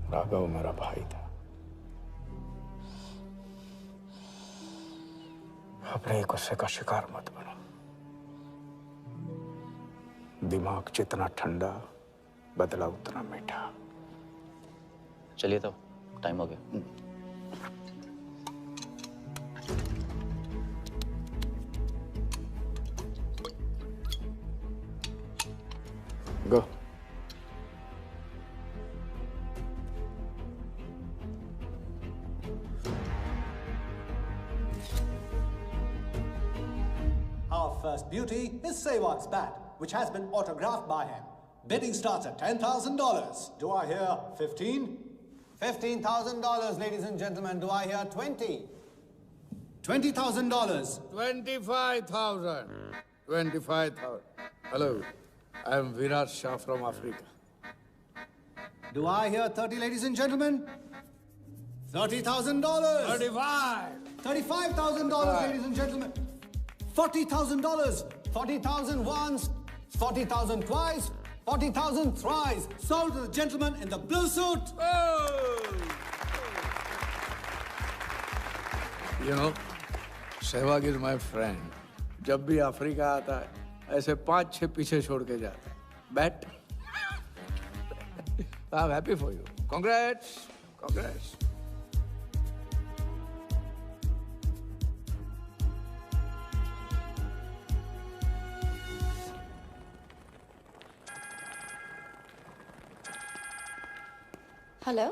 राघव मेरा भाई था। अपने गुस्से का शिकार मत बनो। दिमाग जितना ठंडा, बदला उतना मीठा। चलिए तो टाइम हो गया। गो। first beauty is Sehwag's bat, which has been autographed by him. Bidding starts at $10,000. Do I hear 15? $15,000, ladies and gentlemen. Do I hear 20? $20,000. 25,000. 25,000. Hello, I am Virat Shah from Africa. Do I hear 30, ladies and gentlemen? $30,000. 35. $35,000, ladies and gentlemen. $40,000. 40,000 once, 40,000 twice, 40,000 thrice. Sold to the gentleman in the blue suit. You know, Sehwag is my friend. जब भी Africa आता है, ऐसे 5-6 पीछे छोड़ के जाता है. Bet? I'm happy for you. Congrats. Congrats. Hello,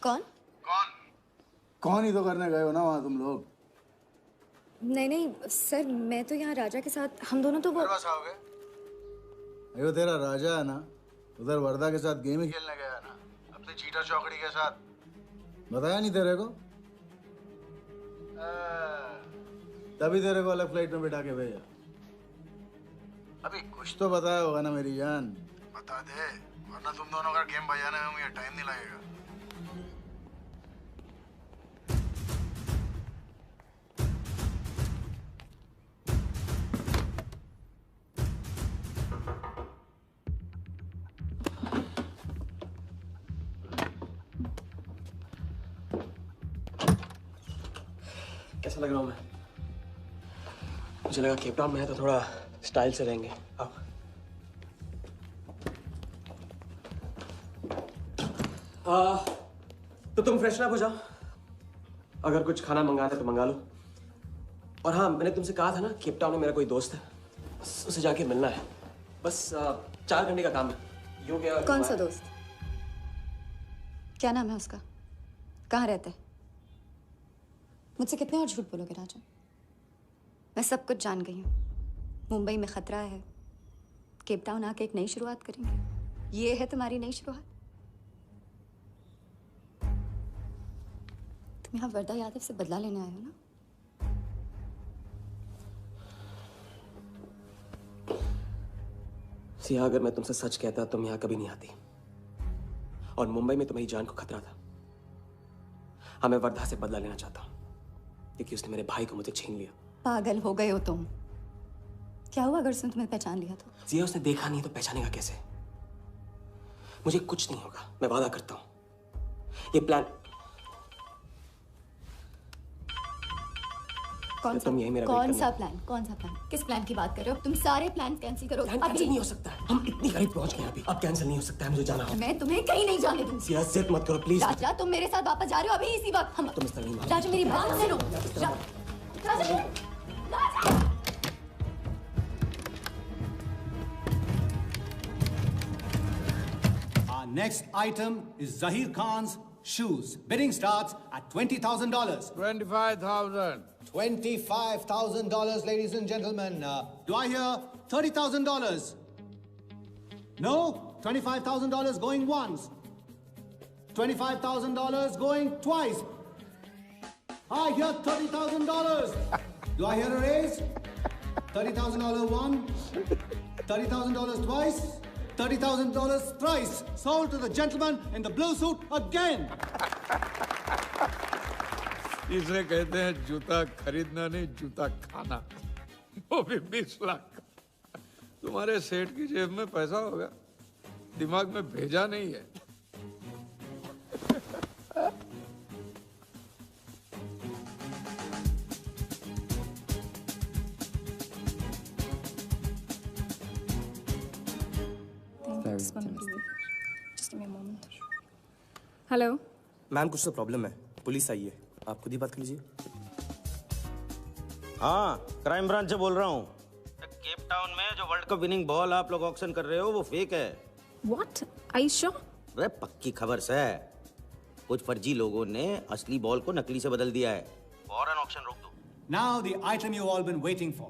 कौन? कौन ही तो करने गए हो ना वहाँ तुम लोग? नहीं सर, मैं तो यहाँ राजा के साथ, हम दोनों तो वो अयो तेरा राजा है ना, उधर वर्दा के साथ गेम ही खेलने गया ना, अपनी चीटर चौकड़ी के साथ. बताया नहीं तेरे को? तभी तेरे को अलग फ्लाइट में बिठा के भेजा. अभी कुछ तो बताया होगा ना मेरी जान. बता दे, वरना तुम दोनों का गेम बजाने में मुझे टाइम नहीं लगेगा. कैसा लग रहा हूँ मैं? मुझे लगा केप टाउन में है तो थोड़ा स्टाइल से रहेंगे. आओ. तो तुम फ्रेशन अप हो जाओ. अगर कुछ खाना मंगाना है तो मंगा लो. और हाँ, मैंने तुमसे कहा था ना, केप टाउन में मेरा कोई दोस्त है, बस उसे जाके मिलना है. बस 4 घंटे का काम है. यूं क्या? कौन सा दोस्त? क्या नाम है उसका? कहाँ रहता है? मुझसे कितने और झूठ बोलोगे राजा? मैं सब कुछ जान गई हूँ. मुंबई में खतरा है. केप टाउन आके एक नई शुरुआत करेंगे. ये है तुम्हारी नई शुरुआत? तुम यहाँ वर्दा यादव से बदला लेने आए हो ना? सिया, अगर मैं तुमसे सच कहता तुम यहाँ कभी नहीं आती. और मुंबई में तुम्हारी जान को खतरा था. हाँ, मैं वर्धा से बदला लेना चाहता हूँ क्योंकि उसने मेरे भाई को मुझे छीन लिया. पागल हो गए हो तुम. क्या हुआ अगर उसने तुम्हें पहचान लिया तो? सिया, उसने देखा नहीं तो पहचानेगा कैसे? मुझे कुछ नहीं होगा, मैं वादा करता हूँ. ये प्लान कौन सा? कौन सा प्लान? कौन सा प्लान? किस प्लान की बात कर रहे हो? तुम सारे प्लान कैंसिल करो. कैंसिल नहीं हो सकता है. हम इतनी करीब पहुंच गए अभी. अब कैंसिल नहीं हो सकता है. मुझे जाना होगा. मैं तुम्हें कहीं नहीं जाने दूंगी. सिया, जिद मत करो प्लीज. राजा, तुम मेरे साथ वापस जा रहे हो अभी इसी वक्त. हम तुम इस तरह नहीं मानो. राजा, मेरी बात सुनो. राजा, Our next item is Zahir Khan's shoes. Bidding starts at $20,000. 25,000. $25,000, ladies and gentlemen. Do I hear $30,000? No? $25,000 going once. $25,000 going twice. I hear $30,000. Do I hear a raise? $30,000 once. $30,000 twice. $30,000 thrice. Sold to the gentleman in the blue suit again. इसे कहते हैं जूता खरीदना नहीं, जूता खाना. वो भी 20 लाख. तुम्हारे सेठ की जेब में पैसा होगा, दिमाग में भेजा नहीं है. हेलो मैम, कुछ तो प्रॉब्लम है. पुलिस आई है, आप खुद ही बात कर लीजिए. हाँ, क्राइम ब्रांच से बोल रहा हूँ. केप टाउन में जो वर्ल्ड कप विनिंग बॉल आप लोग ऑक्शन कर रहे हो वो फेक है. व्हाट? Are you sure? अरे पक्की खबर से. कुछ फर्जी लोगों ने असली बॉल को नकली से बदल दिया है. फौरन ऑक्शन रोक दो. Now the item you all been waiting for.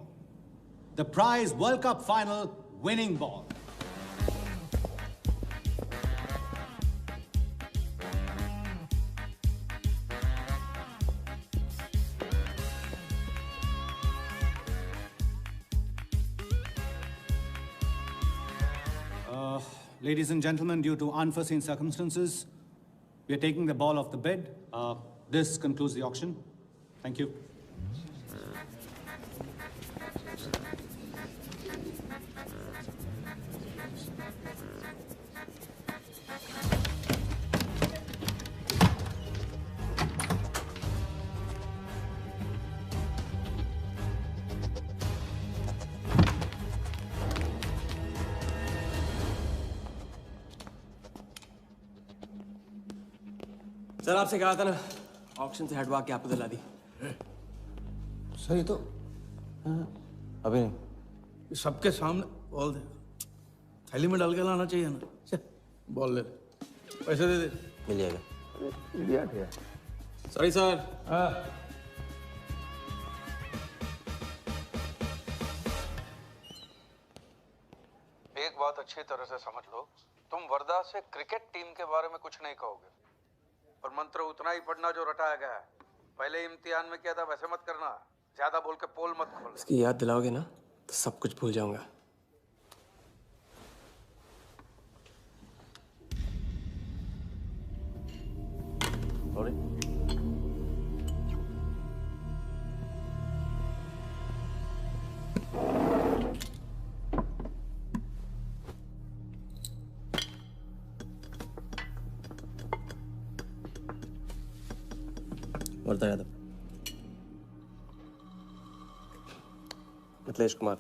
the prize World Cup final winning ball. Ladies and gentlemen, due to unforeseen circumstances, we are taking the ball off the bid. This concludes the auction. Thank you. Sir आपसे कहा था ना auction से हटवा के आपको दिला दी। Sir ये तो अभी नहीं। सबके सामने बॉल दे, थैली में डाल के लाना चाहिए ना। बॉल ले, पैसे दे दे। मिल जाएगा। इंडिया क्या? Sorry sir. एक बात अच्छी तरह से समझ लो, तुम वर्धा से क्रिकेट टीम के बारे में कुछ नहीं कहोगे, और मंत्र उतना ही पढ़ना जो रटाया गया है। पहले इम्तिहान में किया था वैसे मत करना, ज्यादा बोल के पोल मत खोल। इसकी याद दिलाओगे ना तो सब कुछ भूल जाऊंगा। वर्धा यादव, मिथिलेश कुमार।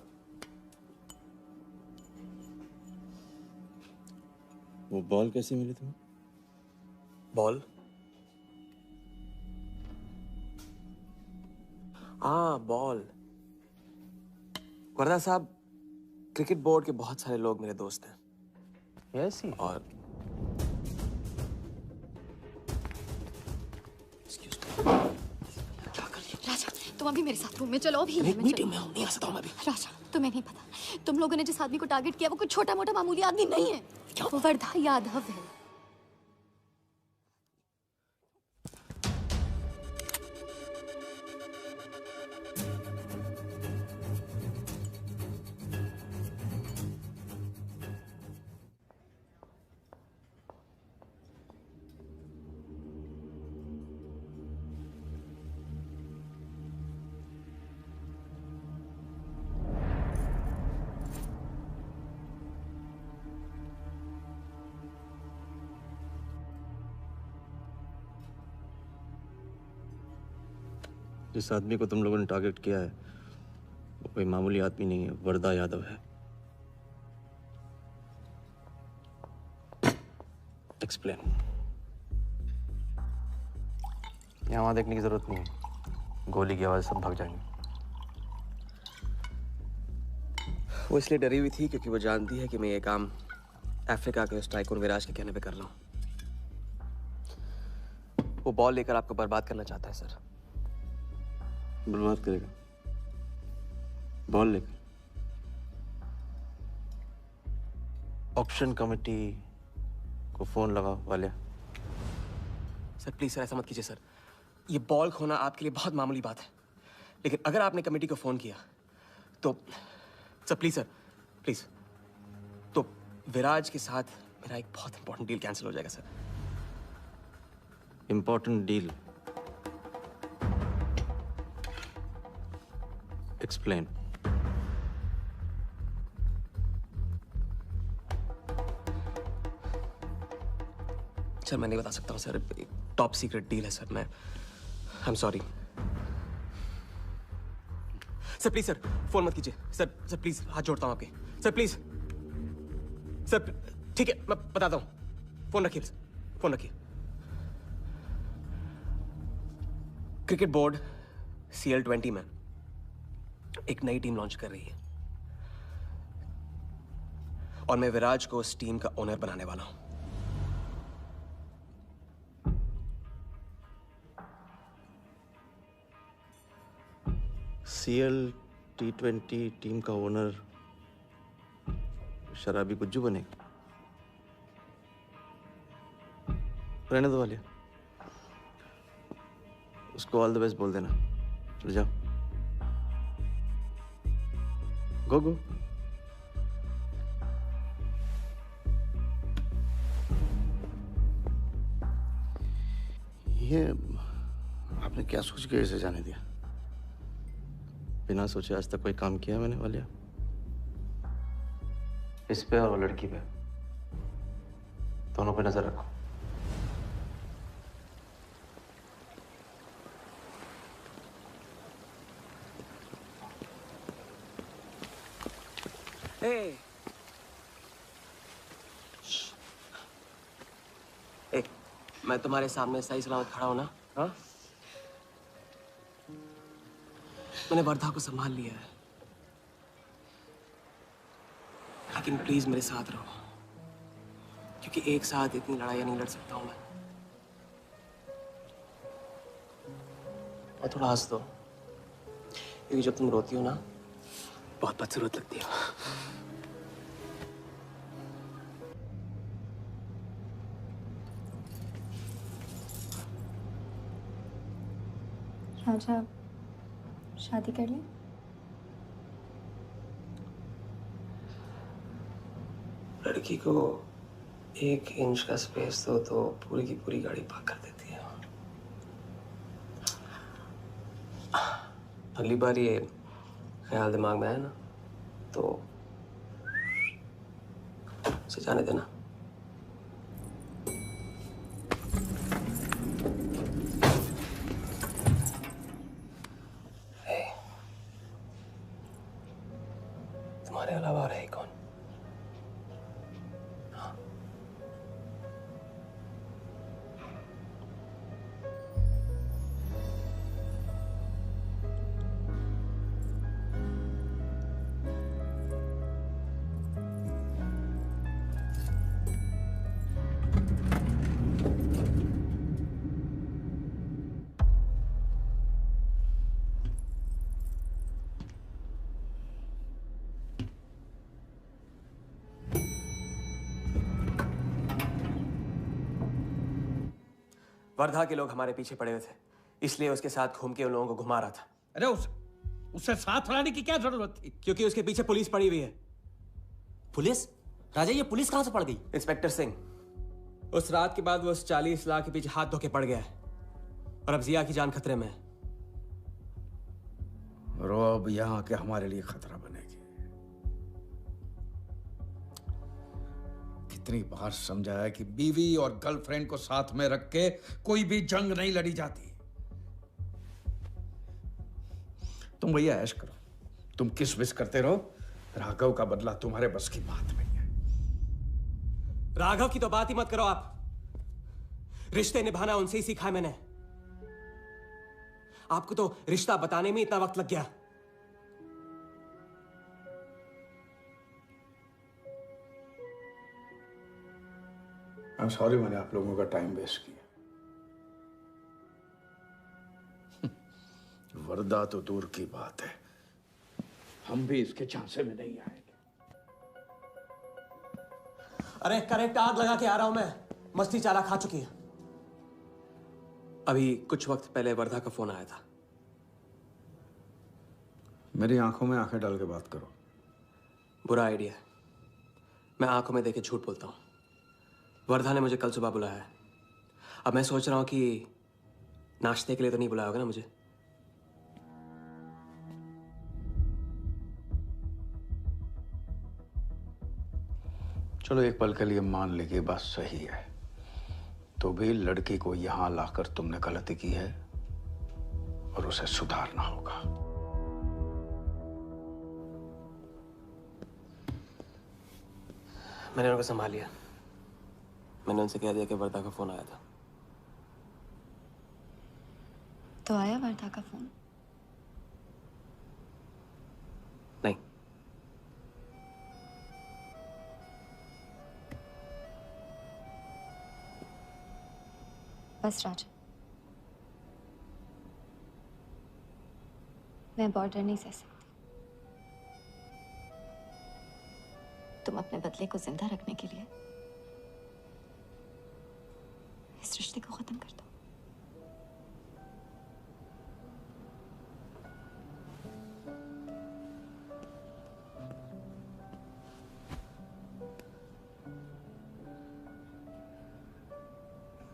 वो बॉल कैसे मिली तुम्हें? बॉल? हाँ बॉल। वर्धा साहब, क्रिकेट बोर्ड के बहुत सारे लोग मेरे दोस्त हैं। यस। और राजा, तुम अभी मेरे साथ रूम में चलो। अभी मीटिंग में हूँ, नहीं आ सकता हूँ मैं अभी। राजा, तुम्हें नहीं पता, तुम लोगों ने जिस आदमी को टारगेट किया वो कोई छोटा मोटा मामूली आदमी नहीं है। वो वर्धा यादव है। जिस आदमी को तुम लोगों ने टारगेट किया है वो कोई मामूली आदमी नहीं है, वर्धा यादव है। एक्सप्लेन। यहाँ वहाँ देखने की जरूरत नहीं है, गोली की आवाज सब भाग जाएंगे। वो इसलिए डरी हुई थी क्योंकि वो जानती है कि मैं ये काम अफ्रीका के उस टाइकून विराज के कहने पे कर रहा हूँ। वो बॉल लेकर आपको बर्बाद करना चाहता है सर। बर्बाद करेगा? बॉल लेकर? ऑक्शन कमेटी को फोन लगाओ वाले। सर प्लीज सर, ऐसा मत कीजिए सर। ये बॉल खोना आपके लिए बहुत मामूली बात है, लेकिन अगर आपने कमेटी को फोन किया तो सर प्लीज सर, प्लीज, तो विराज के साथ मेरा एक बहुत इंपॉर्टेंट डील कैंसिल हो जाएगा sir. Important deal? Explain. Sir मैं नहीं बता सकता हूँ सर, एक टॉप सीक्रेट डील है सर। मैं I am sorry sir. Please sir phone मत कीजिए सर। सर प्लीज हाथ जोड़ता हूँ आपके सर, प्लीज सर। ठीक है मैं बताता हूँ, फोन रखिए सर, फोन रखिए। क्रिकेट बोर्ड CL20 में एक नई टीम लॉन्च कर रही है और मैं विराज को उस टीम का ओनर बनाने वाला हूं। CL20? T20 टीम का ओनर शराबी गुज्जू बनेगा। रहने दो वालिया, उसको ऑल द बेस्ट बोल देना। चल जाओ, गो गो। ये आपने क्या सोच के इसे जाने दिया? बिना सोचे आज तक कोई काम किया मैंने वालिया? इस पे और वो लड़की पे, दोनों पे नजर रखो। Hey. ए, मैं तुम्हारे सामने सही सलामत खड़ा हूं ना? हाँ? मैंने वर्धा को संभाल लिया है, लेकिन प्लीज मेरे साथ रहो, क्योंकि एक साथ इतनी लड़ाइयां नहीं लड़ सकता हूं मैं। और थोड़ा हंस दो, क्योंकि जब तुम रोती हो ना, बहुत बदसूरत लगती हो। राजा, शादी कर ले? लड़की को 1 इंच का स्पेस दो तो पूरी की पूरी गाड़ी पार्क कर देती है। अगली बार ये ख्याल दिमाग में आया ना, तो उसे जाने देना। तुम्हारे अलावा और है कौन? वर्धा के लोग हमारे पीछे पड़े हुए थे, इसलिए उसके साथ घूम के उन लोगों को घुमा रहा था। अरे उससे साथ लाने की क्या जरूरत थी? क्योंकि उसके पीछे पुलिस पड़ी हुई है। पुलिस? राजा, ये पुलिस कहां से पड़ गई? इंस्पेक्टर सिंह, उस रात के बाद वो उस 40 लाख के पीछे हाथ धो के पड़ गया है, और अब जिया की जान खतरे में है। और वो अब यहाँ के हमारे लिए खतरा बनेगी। कितनी बार समझाया कि बीवी और गर्लफ्रेंड को साथ में रख के कोई भी जंग नहीं लड़ी जाती। तुम भैया ऐश करो, तुम किस विस करते रहो, राघव का बदला तुम्हारे बस की बात नहीं है। राघव की तो बात ही मत करो आप। रिश्ते निभाना उनसे ही सीखा है मैंने। आपको तो रिश्ता बताने में इतना वक्त लग गया। I'm sorry मैंने आप लोगों का टाइम वेस्ट किया। वर्दा तो दूर की बात है, हम भी इसके झांसे में नहीं आएंगे। अरे करेक्ट आग लगा के आ रहा हूं मैं, मस्ती चारा खा चुकी है। अभी कुछ वक्त पहले वर्धा का फोन आया था। मेरी आंखों में आंखें डाल के बात करो। बुरा आइडिया है, मैं आंखों में देखे झूठ बोलता हूं। वर्धा ने मुझे कल सुबह बुलाया है। अब मैं सोच रहा हूं कि नाश्ते के लिए तो नहीं बुलाया होगा ना मुझे। चलो एक पल के लिए मान ली कि बात सही है, तो भी लड़की को यहां लाकर तुमने गलती की है और उसे सुधारना होगा। मैंने उनको संभाल लिया। मैंने उनसे कह दिया कि वर्धा का फोन आया था। तो आया वर्धा का फोन? नहीं। बस राजा, मैं बॉर्डर नहीं सह सकती। तुम अपने बदले को जिंदा रखने के लिए इस रिश्ते को खत्म कर दो।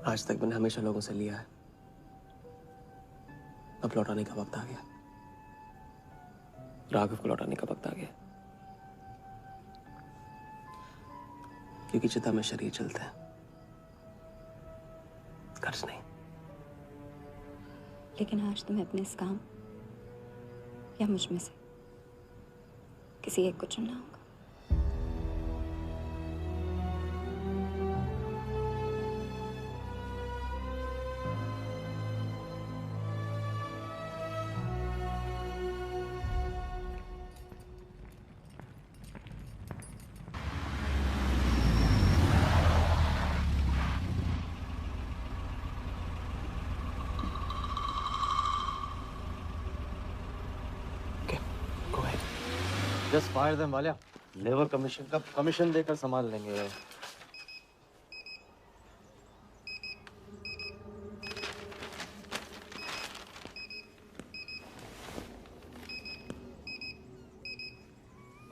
आज तक मैंने हमेशा लोगों से लिया है, अब लौटाने का वक्त आ गया। राघव को लौटाने का वक्त आ गया, क्योंकि चिता में शरीर चलता है, कर्ज नहीं। लेकिन आज तुम्हें अपने इस काम या मुझ में से किसी एक को चुनना होगा। Just fire them Walia. Labour commission का कमीशन देकर संभाल लेंगे। ये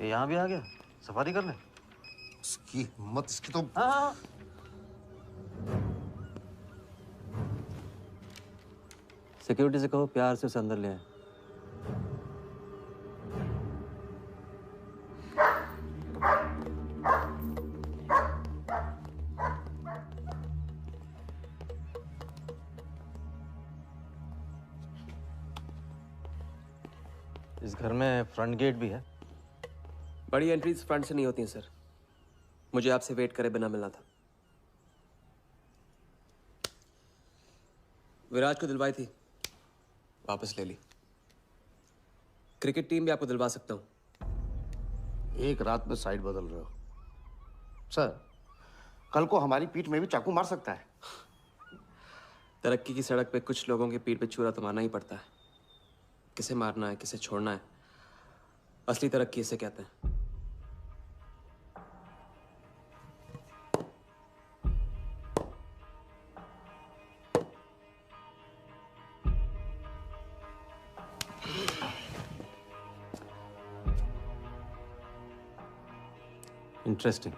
यहाँ भी आ गया सफारी करने। इसकी हिम्मत, इसकी तो। हाँ। सिक्योरिटी से कहो प्यार से उसे अंदर ले आए। इस घर में फ्रंट गेट भी है। बड़ी एंट्रीज फ्रंट से नहीं होती हैं सर, मुझे आपसे वेट करे बिना मिलना था। विराज को दिलवाई थी, वापस ले ली। क्रिकेट टीम भी आपको दिलवा सकता हूं। एक रात में साइड बदल रहे हो सर, कल को हमारी पीठ में भी चाकू मार सकता है। तरक्की की सड़क पे कुछ लोगों की पीठ पे छुरा तो मारना ही पड़ता है। किसे मारना है, किसे छोड़ना है, असली तरक्की इसे कहते हैं। Interesting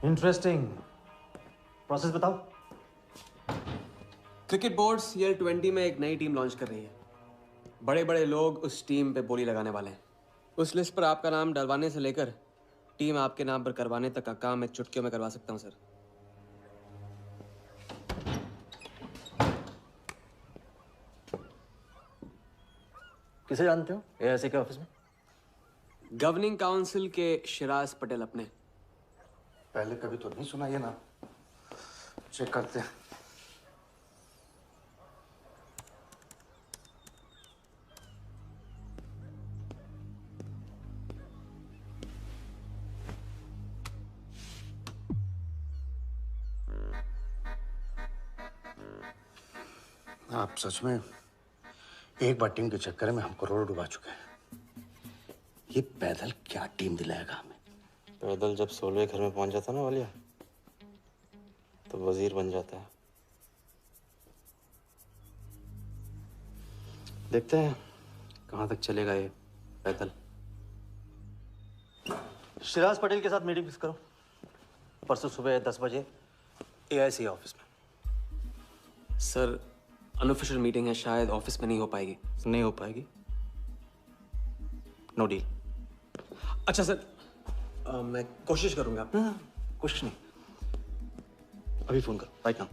interesting. प्रोसेस बताओ। क्रिकेट बोर्ड CL20 में एक नई टीम लॉन्च कर रही है। बड़े बड़े लोग उस टीम पे बोली लगाने वाले हैं। उस लिस्ट पर आपका नाम डलवाने से लेकर टीम आपके नाम पर करवाने तक का काम मैं चुटकियों में करवा सकता हूं सर। किसे जानते हो AIC के ऑफिस में? गवर्निंग काउंसिल के शिराज पटेल अपने। पहले कभी तो नहीं सुना ये नाम, चेक करते हैं। आप सच में एक बार टीम के चक्कर में हम करोड़ डुबा चुके हैं। ये पैदल क्या टीम दिलाएगा हमें? पैदल जब 16वें घर में पहुंच जाता ना वालिया, तो वजीर बन जाता है। देखते हैं कहां तक चलेगा ये पैदल। शिराज पटेल के साथ मीटिंग फिक्स करो परसों सुबह 10 बजे AIC ऑफिस में। सर अनऑफिशियल मीटिंग है, शायद ऑफिस में नहीं हो पाएगी। नहीं हो पाएगी? No deal. अच्छा सर, मैं कोशिश करूंगा। कोशिश नहीं, अभी फोन कर राइट नाउ।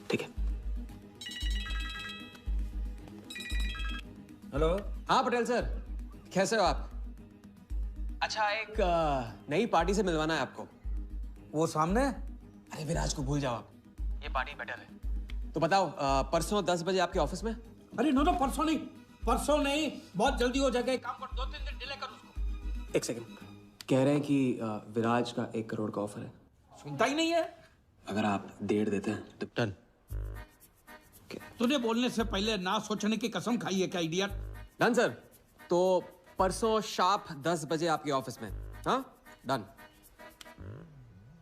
ठीक है। हेलो। हाँ पटेल सर, कैसे हो आप? अच्छा, एक नई पार्टी से मिलवाना है आपको। वो सामने? अरे विराज को भूल जाओ आप, ये पार्टी बेटर है। तो बताओ परसों 10 बजे आपके ऑफिस में? अरे नो परसों नहीं, परसों नहीं, बहुत जल्दी हो जाएगा। एक काम कर, 2-3 दिन डिले कर उसको। एक सेकंड, कह रहे हैं कि विराज का 1 करोड़ का ऑफर है। सुनता ही नहीं है। अगर आप 1.5 देते हैं तो डन। तूने बोलने से पहले ना सोचने की कसम खाई है क्या इडियट? Done sir. तो परसों शार्प 10 बजे आपके ऑफिस में। हाँ, डन।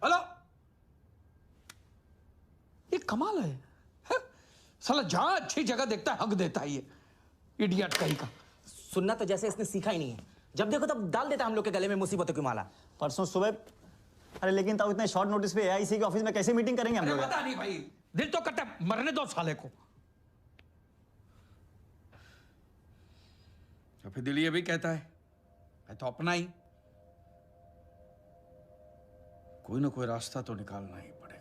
हेलो, ये कमाल है, साला जहां अच्छी जगह देखता है हक देता है ये इडियट कहीं का। सुनना तो जैसे इसने सीखा ही नहीं है, जब देखो तब डाल देता हम लोग के गले में मुसीबतों की माला। परसों सुबह, अरे लेकिन ताऊ इतने शॉर्ट नोटिस पे एआईसी के ऑफिस में कैसे मीटिंग करेंगे हम लोग? पता नहीं भाई, दिल तो करता है मरने दो साले को। तो फिर दिल ये भी कहता है मैं तो अपना ही, कोई ना कोई रास्ता तो निकालना ही पड़ेगा।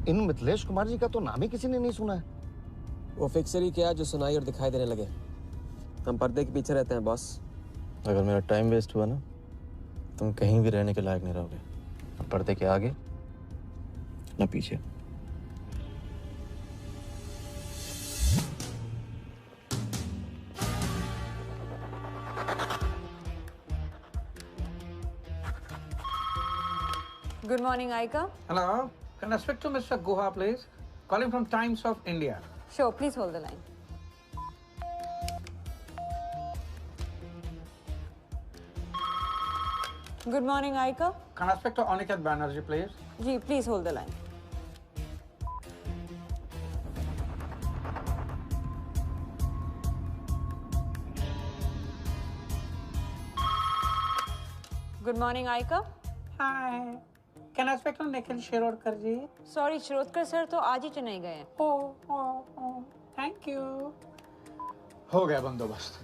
इन मिथिलेश कुमार जी का तो नाम ही किसी ने नहीं सुना है। वो फिक्सर ही क्या जो सुनाई और दिखाई देने लगे। हम पर्दे के पीछे रहते हैं बॉस। अगर मेरा टाइम वेस्ट हुआ ना, तुम कहीं भी रहने के लायक नहीं रहोगे, न पर्दे के आगे न पीछे। Good morning, Aika. Hello, can I speak to Mr. Guha, please? Calling from Times of India. Sure, please hold the line. Good morning, Aika. Can I speak to Aniket Banerjee, please? Ji, please hold the line. Good morning, Aika. Hi. Can I speak to Nikhil Shirodkar ji? Sorry, Shirodkar sir तो आज ही चेन्नई गए हैं। Oh, thank you. हो गया बंदोबस्त।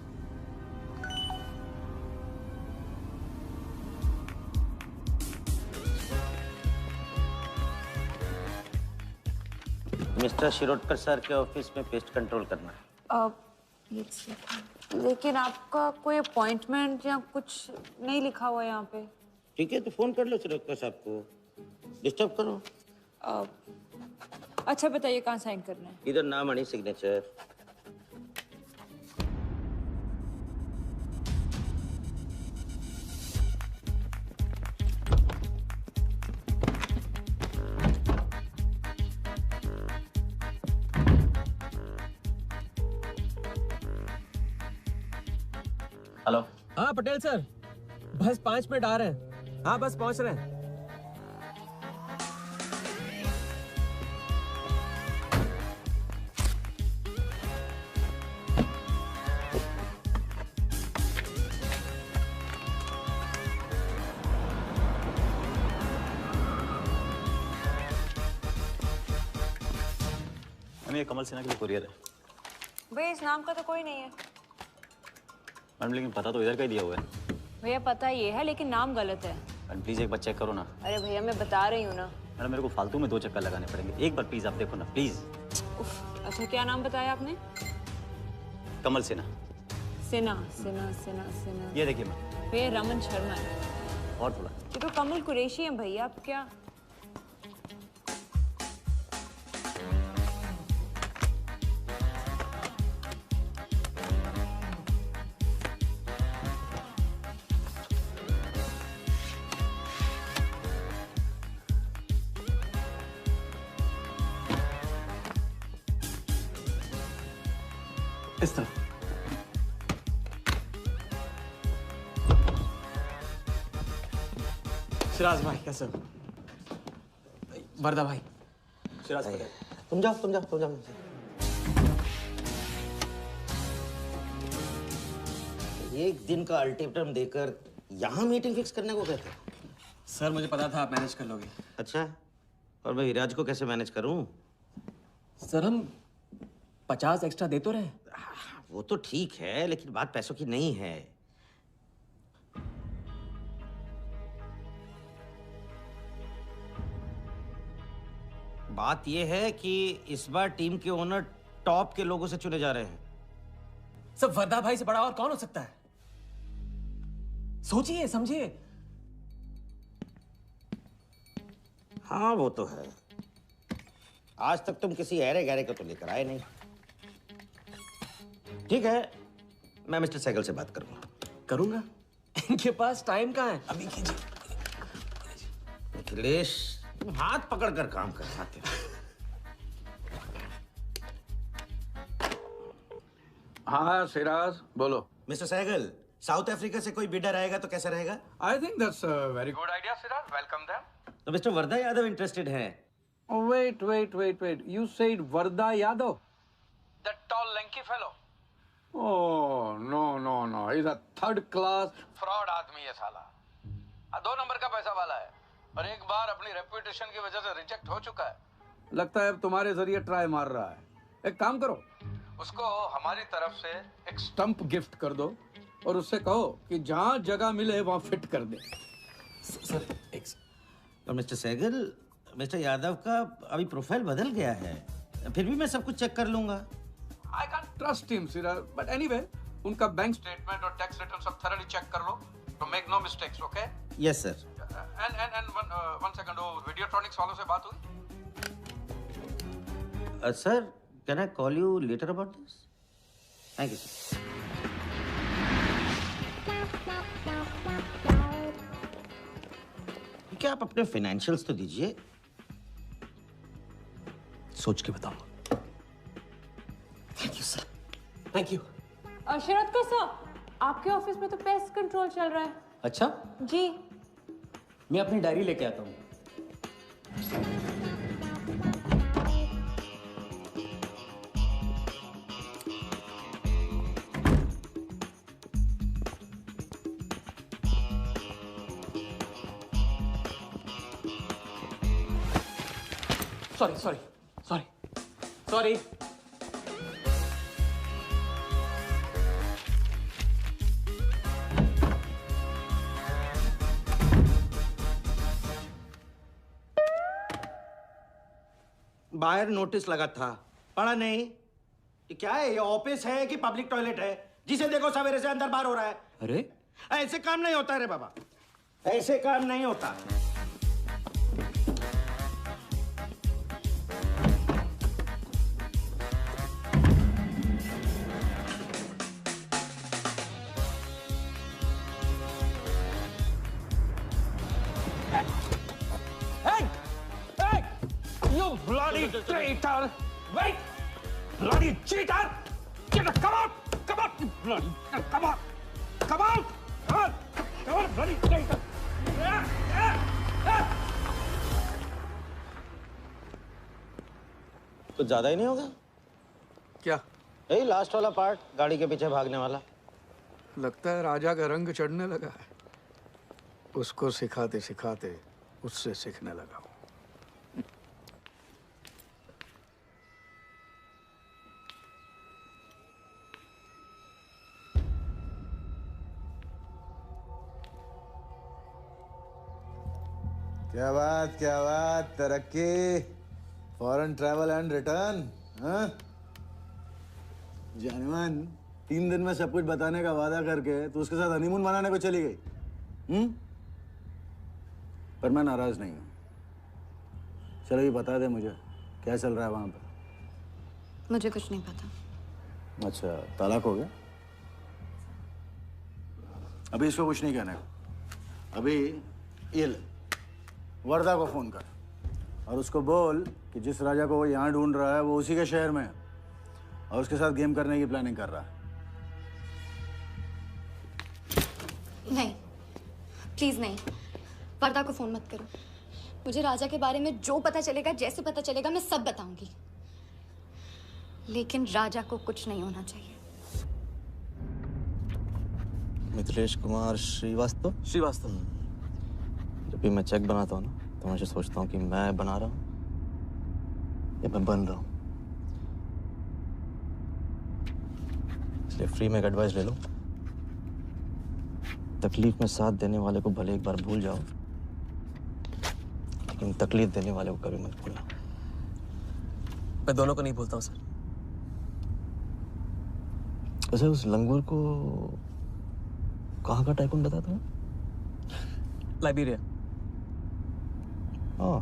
Mister Shirodkar sir के office में pest control करना है। लेकिन आपका कोई अपॉइंटमेंट या कुछ नहीं लिखा हुआ यहाँ पे। ठीक है, तो फोन कर लो शिरोडकर साहब को, डिस्टर्ब करो। अच्छा बताइए कहाँ साइन करना है? इधर नाम आणि सिग्नेचर। हेलो। हाँ पटेल सर, बस 5 मिनट आ रहे हैं। हाँ बस पहुंच रहे हैं। ये कमल सिन्हा के लिए कुरियर है। भैया इस नाम का तो कोई नहीं है। मैडम लेकिन पता तो इधर का ही दिया हुआ है। भैया पता ये है लेकिन नाम गलत है। मैडम प्लीज एक बार चेक करो ना। अरे भैया मैं बता रही हूँ ना। मैडम मेरे को फालतू में 2 चक्कर लगाने पड़ेंगे, एक बार प्लीज आप देखो ना प्लीज। अच्छा क्या नाम बताया आपने? कमल सिन्हा। सिन्हा सिन्हा सिन्हा सिन्हा। ये देखिए मैम। भैया रमन शर्मा है। और थोड़ा। ये तो कमल कुरैशी है भैया, आप क्या? इस तरफ। सिराज भाई कैसे हो? वर्दा भाई। सिराज भाई। तुम जाओ। एक दिन का अल्टीमेटम देकर यहाँ मीटिंग फिक्स करने को कहते हैं। सर मुझे पता था आप मैनेज कर लोगे। अच्छा, और मैं विराज को कैसे मैनेज करूं? सर हम 50 एक्स्ट्रा दे तो रहे। वो तो ठीक है, लेकिन बात पैसों की नहीं है। बात यह है कि इस बार टीम के ओनर टॉप के लोगों से चुने जा रहे हैं। सब वर्दा भाई से बड़ा और कौन हो सकता है? सोचिए समझिए। हाँ वो तो है। आज तक तुम किसी ऐरे गहरे को तो लेकर आए नहीं। ठीक है, मैं मिस्टर सहगल से बात करूंगा। करूंगा? इनके पास टाइम कहाँ है? अभी कीजिए। मिथिलेश, तुम हाथ पकड़ कर काम कर सकते हो। हाँ सिराज, बोलो। मिस्टर सहगल, साउथ अफ्रीका से कोई बिडर आएगा तो कैसा रहेगा? I think that's a very good idea Siraj, welcome them. तो मिस्टर वरदा यादव इंटरेस्टेड है? Wait. You said Varda Yadav? That tall, lanky fellow? Oh, no. He's a third class fraud आदमी है साला। 2 नंबर का पैसा वाला है और एक बार अपनी रेपुटेशन की वजह से रिजेक्ट हो चुका है। लगता है अब तुम्हारे जरिए ट्राई मार रहा है। एक काम करो, उसको हमारी तरफ से एक स्टंप गिफ्ट कर दो और उससे कहो कि जहाँ जगह मिले वहाँ फिट कर दे। सर, और मिस्टर सहगल, मिस्टर यादव का अभी प्रोफाइल बदल गया है, फिर भी मैं सब कुछ चेक कर लूंगा। I can't trust him, Siraj. But anyway, उनका बैंक स्टेटमेंट और टैक्स रिटर्न सब thoroughly चेक कर लो, तो make no mistakes, okay? Yes sir. And one second, वो वीडियोट्रॉनिक्स वालों से बात हुई? Sir, can I call you later about this? Thank you sir. क्या आप अपने फाइनेंशियल्स तो दीजिए। सोच के बताऊंगा। Thank you sir, thank you. Sharad का सर, आपके ऑफिस में तो पेस्ट कंट्रोल चल रहा है। अच्छा, जी। मैं अपनी डायरी लेके आता हूँ। Sorry. बाहर नोटिस लगा था, पढ़ा नहीं? ये क्या है? ये ऑफिस है कि पब्लिक टॉयलेट है? जिसे देखो सवेरे से अंदर बाहर हो रहा है। अरे, ऐसे काम नहीं होता रे बाबा, ऐसे काम नहीं होता। Bloody traitor! Wait! Bloody cheater! Come out! Bloody, come on! Bloody traitor! कुछ ज्यादा ही नहीं होगा क्या? यही लास्ट वाला पार्ट, गाड़ी के पीछे भागने वाला। लगता है राजा का रंग चढ़ने लगा है। उसको सिखाते सिखाते उससे सीखने लगा हूं। क्या बात, तरक्की, फॉरेन ट्रैवल एंड रिटर्न। हाँ, जानमान 3 दिन में सब कुछ बताने का वादा करके तू उसके साथ हनीमून मनाने को चली गई। पर मैं नाराज नहीं हूँ। चलो ये बता दे मुझे, क्या चल रहा है वहां पर? मुझे कुछ नहीं पता। अच्छा, तलाक हो गया? अभी इसको कुछ नहीं कहने का। अभी ये ले, वर्दा को फोन कर और उसको बोल कि जिस राजा को वो यहाँ ढूंढ रहा है वो उसी के शहर में है और उसके साथ गेम करने की प्लानिंग कर रहा है। नहीं, प्लीज नहीं, वर्दा को फोन मत करो। मुझे राजा के बारे में जो पता चलेगा, जैसे पता चलेगा, मैं सब बताऊंगी, लेकिन राजा को कुछ नहीं होना चाहिए। मिथिलेश कुमार श्रीवास्तव। जब भी मैं चेक बनाता हूँ ना, तो मैं सोचता हूँ कि मैं बना रहा हूँ या मैं बन रहा हूँ। इसलिए फ्री में एक एडवाइस ले लो, तकलीफ में साथ देने वाले को भले एक बार भूल जाओ, लेकिन तकलीफ देने वाले को कभी मत भूलना। मैं दोनों को नहीं भूलता हूँ सर। वैसे उस लंगूर को कहाँ का टाइकून बताया तुम्हें? लाइबेरिया। हाँ,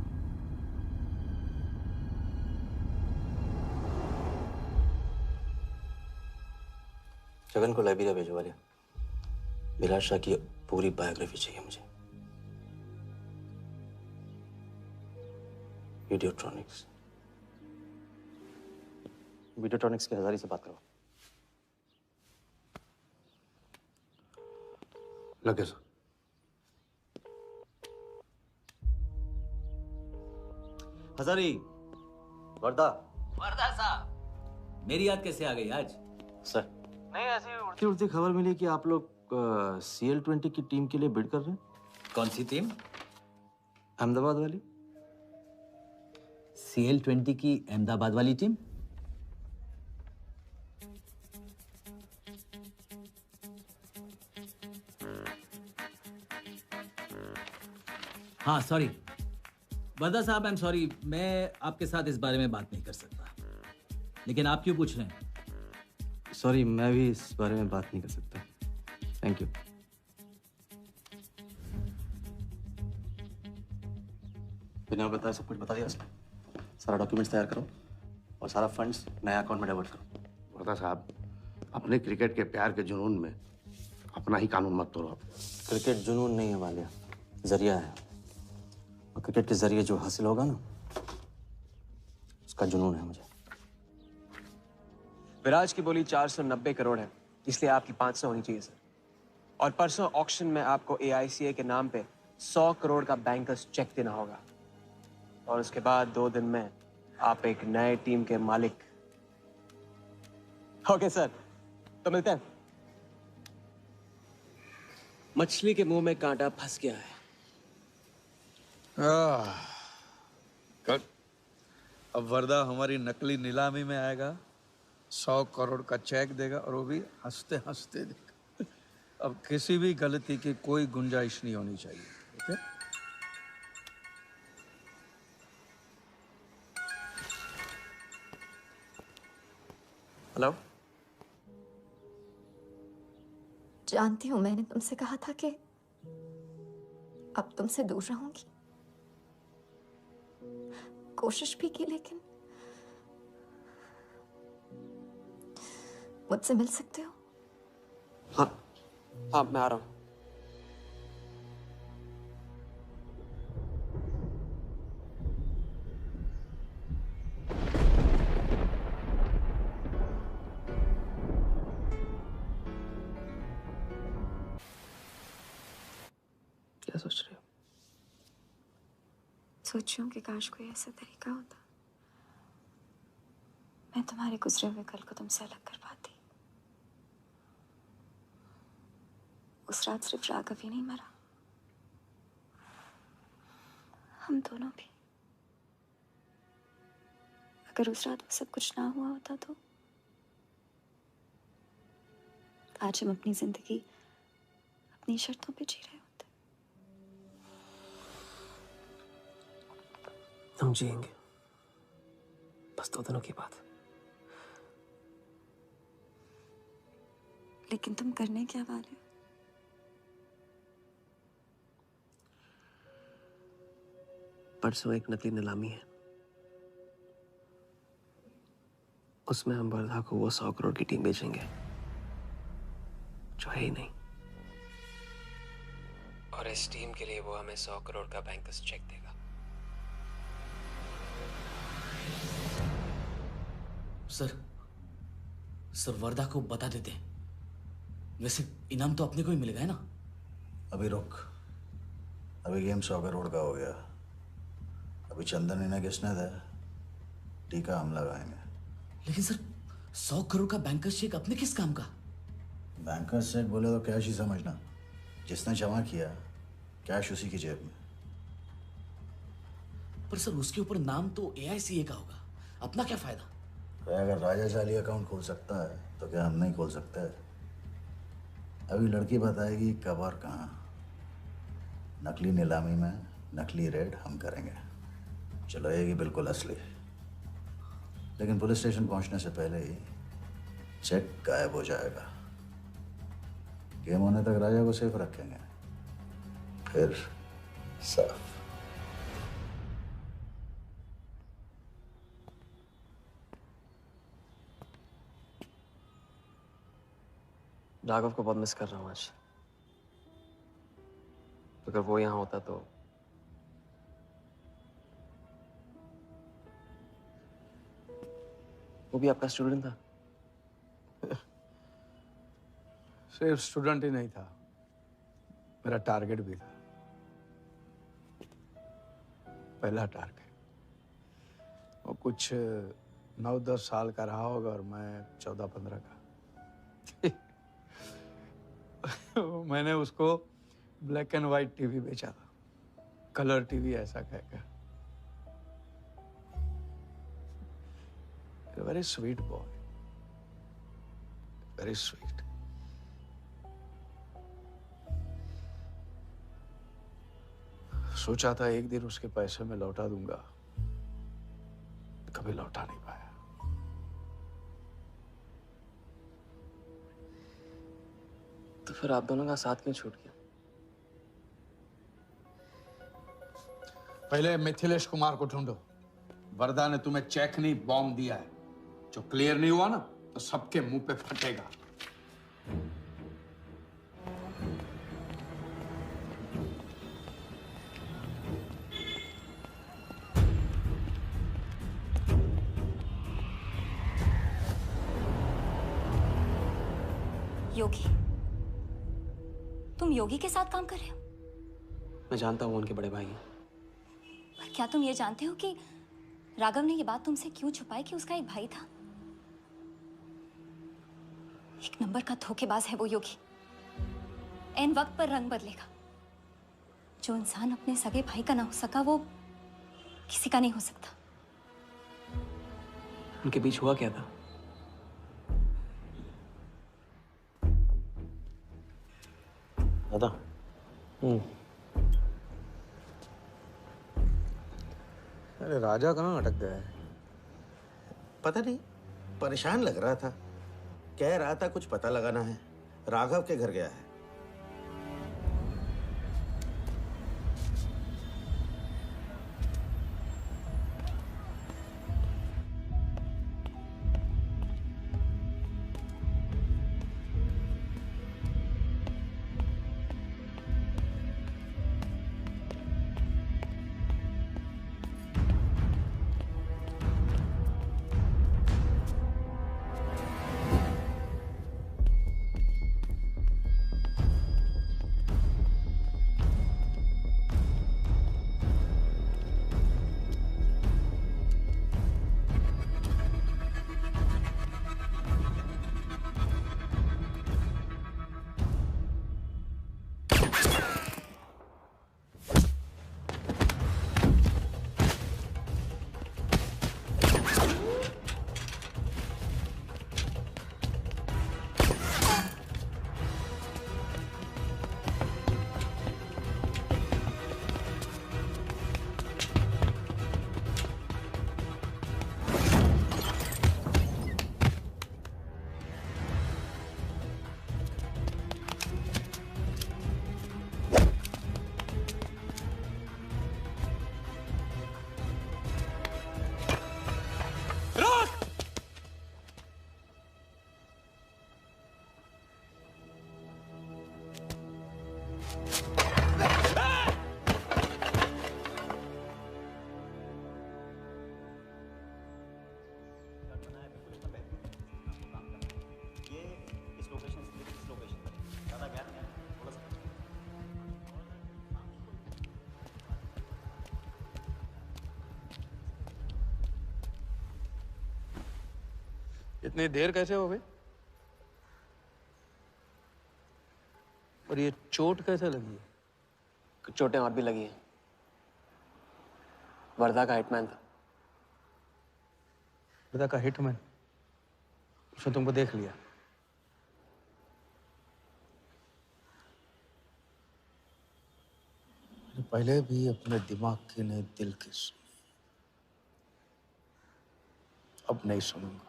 जगन को लाइब्रेरिया भेजो वाले। विराट शाह की पूरी बायोग्राफी चाहिए मुझे। वीडियोट्रॉनिक्स के हजारी से बात करो। लगे सर। हजारी, वर्दा। वर्दा साहब, मेरी याद कैसे आ गई आज? सर, नहीं ऐसी उड़ती उड़ती खबर मिली कि आप लोग CL20 की टीम के लिए बिड कर रहे हैं। कौन सी टीम? अहमदाबाद वाली। CL20 की अहमदाबाद वाली टीम? हाँ सॉरी वर्दा साहब, आई एम सॉरी, मैं आपके साथ इस बारे में बात नहीं कर सकता। लेकिन आप क्यों पूछ रहे हैं? सॉरी, मैं भी इस बारे में बात नहीं कर सकता। Thank you. बिना बताए सब कुछ बता दिया उसने। सारा डॉक्यूमेंट्स तैयार करो और सारा फंड्स नया अकाउंट में डाइवर्ट करो। वर्दा साहब, अपने क्रिकेट के प्यार के जुनून में अपना ही कानून मत तोड़ो। क्रिकेट जुनून नहीं है वालिया, जरिया है। और क्रिकेट के जरिए जो हासिल होगा ना, उसका जुनून है मुझे। विराज की बोली 490 करोड़ है, इसलिए आपकी 500 होनी चाहिए सर। और परसों ऑक्शन में आपको AICA के नाम पे 100 करोड़ का बैंकर्स चेक देना होगा। और उसके बाद 2 दिन में आप एक नए टीम के मालिक। ओके सर, तो मिलते हैं। मछली के मुंह में कांटा फंस गया है। कल अब वर्दा हमारी नकली नीलामी में आएगा, 100 करोड़ का चेक देगा और वो भी हंसते हंसते देगा। अब किसी भी गलती की कोई गुंजाइश नहीं होनी चाहिए। ओके? हेलो। जानती हूँ मैंने तुमसे कहा था कि अब तुमसे दूर रहूंगी। कोशिश भी की, लेकिन मुझसे मिल सकते हो? हाँ मैं आ रहा हूँ। क्या सोच रहे हो? सोच रही हूँ कि काश कोई ऐसा तरीका होता मैं तुम्हारे गुजरे हुए कल को तुमसे अलग कर पाती। उस रात सिर्फ राघव ही नहीं मरा, हम दोनों भी। अगर उस रात वो सब कुछ ना हुआ होता तो आज हम अपनी जिंदगी अपनी शर्तों पे जी रहे होते। हम जिएंगे, बस 2 दिनों की बात। लेकिन तुम करने क्या वाले हो? परसों एक नकली नीलामी है, उसमें हम वर्धा को वो 100 करोड़ की टीम बेचेंगे जो है ही नहीं। और इस टीम के लिए वो हमें 100 करोड़ का बैंकर्स चेक देगा। सर वर्दा को बता देते हैं। वैसे इनाम तो अपने को ही मिलेगा है ना? अभी रुक, अभी गेम 100 करोड़ का हो गया। अभी चंदन इन्हें किसने दे, टीका हम लगाएंगे। लेकिन सर 100 करोड़ का बैंकर्स चेक अपने किस काम का? बैंकर्स चेक बोले तो कैश ही समझना। जिसने जमा किया कैश उसी की जेब में। पर सर उसके ऊपर नाम तो AICA का होगा, अपना क्या फायदा? अगर राजा जाली अकाउंट खोल सकता है तो क्या हम नहीं खोल सकते? अभी लड़की बताएगी कब और कहाँ। नकली नीलामी में नकली रेड हम करेंगे, चलाएगी बिल्कुल असली। लेकिन पुलिस स्टेशन पहुंचने से पहले ही चेक गायब हो जाएगा। गेम होने तक राजा को सेफ रखेंगे, फिर साफ। राघव को बहुत मिस कर रहा हूँ आज। अगर वो यहाँ होता तो वो भी आपका स्टूडेंट था? सिर्फ स्टूडेंट ही नहीं था, मेरा टारगेट भी था। पहला टारगेट। वो कुछ 9-10 साल का रहा होगा और मैं 14-15 का। मैंने उसको ब्लैक एंड व्हाइट टीवी बेचा था, कलर टीवी ऐसा कहकर। Very sweet boy, very sweet. सोचा था एक दिन उसके पैसे मैं लौटा दूंगा, कभी लौटा नहीं पाया। तो फिर आप दोनों का साथ क्यों छूट गया? पहले मिथिलेश कुमार को ढूंढो। वरदा ने तुम्हें चेक नहीं बॉम्ब दिया है, जो क्लियर नहीं हुआ ना तो सबके मुंह पे फटेगा। योगी, तुम योगी के साथ काम कर रहे हो? मैं जानता हूँ उनके बड़े भाई हैं। पर क्या तुम ये जानते हो कि राघव ने ये बात तुमसे क्यों छुपाई कि उसका एक भाई था? एक नंबर का धोखेबाज है वो योगी। एन वक्त पर रंग बदलेगा। जो इंसान अपने सगे भाई का ना हो सका वो किसी का नहीं हो सकता। उनके बीच हुआ क्या था? दादा। अरे राजा कहाँ अटक गया है? पता नहीं, परेशान लग रहा था। कह रहा था कुछ पता लगाना है, राघव के घर गया है। इतनी देर कैसे हो गई? और ये चोट कैसे लगी है? कुछ चोटें और भी लगी हैं। वर्धा का हिटमैन था। वर्धा का हिटमैन? उसने तुमको देख लिया? पहले भी अपने दिमाग की नहीं दिल की सुनी, अब नहीं सुनूंगा।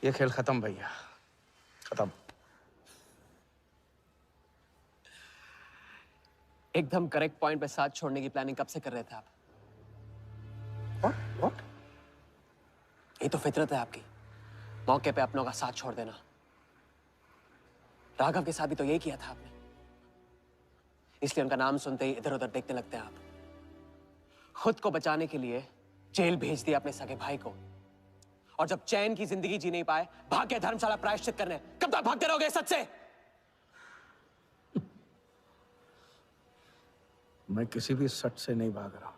ये खेल खत्म भैया, खत्म। एकदम करेक्ट पॉइंट पे साथ छोड़ने की प्लानिंग कब से कर रहे थे आप? What? ये तो फितरत है आपकी। मौके पे अपनों का साथ छोड़ देना। राघव के साथ भी तो यही किया था आपने, इसलिए उनका नाम सुनते ही इधर उधर देखने लगते हैं आप। खुद को बचाने के लिए जेल भेज दिया अपने सगे भाई को, और जब चैन की जिंदगी जी नहीं पाए भाग के धर्मशाला प्रायश्चित करने। कब तक भागते रहोगे सच से? मैं किसी भी सच से नहीं भाग रहा।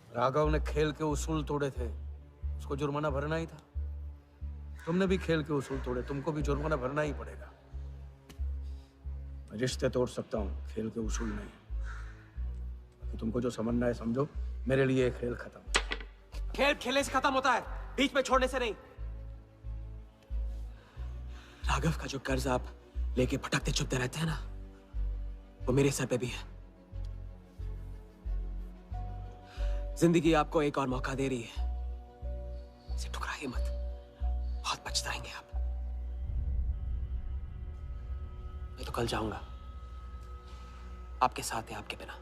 राघव ने खेल के उसूल तोड़े थे, उसको जुर्माना भरना ही था। तुमने भी खेल के उसूल तोड़े, तुमको भी जुर्माना भरना ही पड़ेगा। मैं रिश्ते तोड़ सकता हूँ, खेल के उसूल नहीं। तो तुमको जो समझना है समझो, मेरे लिए ये खेल खत्म। खेल खेलने से खत्म होता है, बीच में छोड़ने से नहीं। राघव का जो कर्ज आप लेके भटकते चुपते रहते हैं ना, वो मेरे सर पे भी है। जिंदगी आपको एक और मौका दे रही है, इसे ठुकराइए मत, बहुत पछताएंगे आप। मैं तो कल जाऊंगा, आपके साथ है, आपके बिना।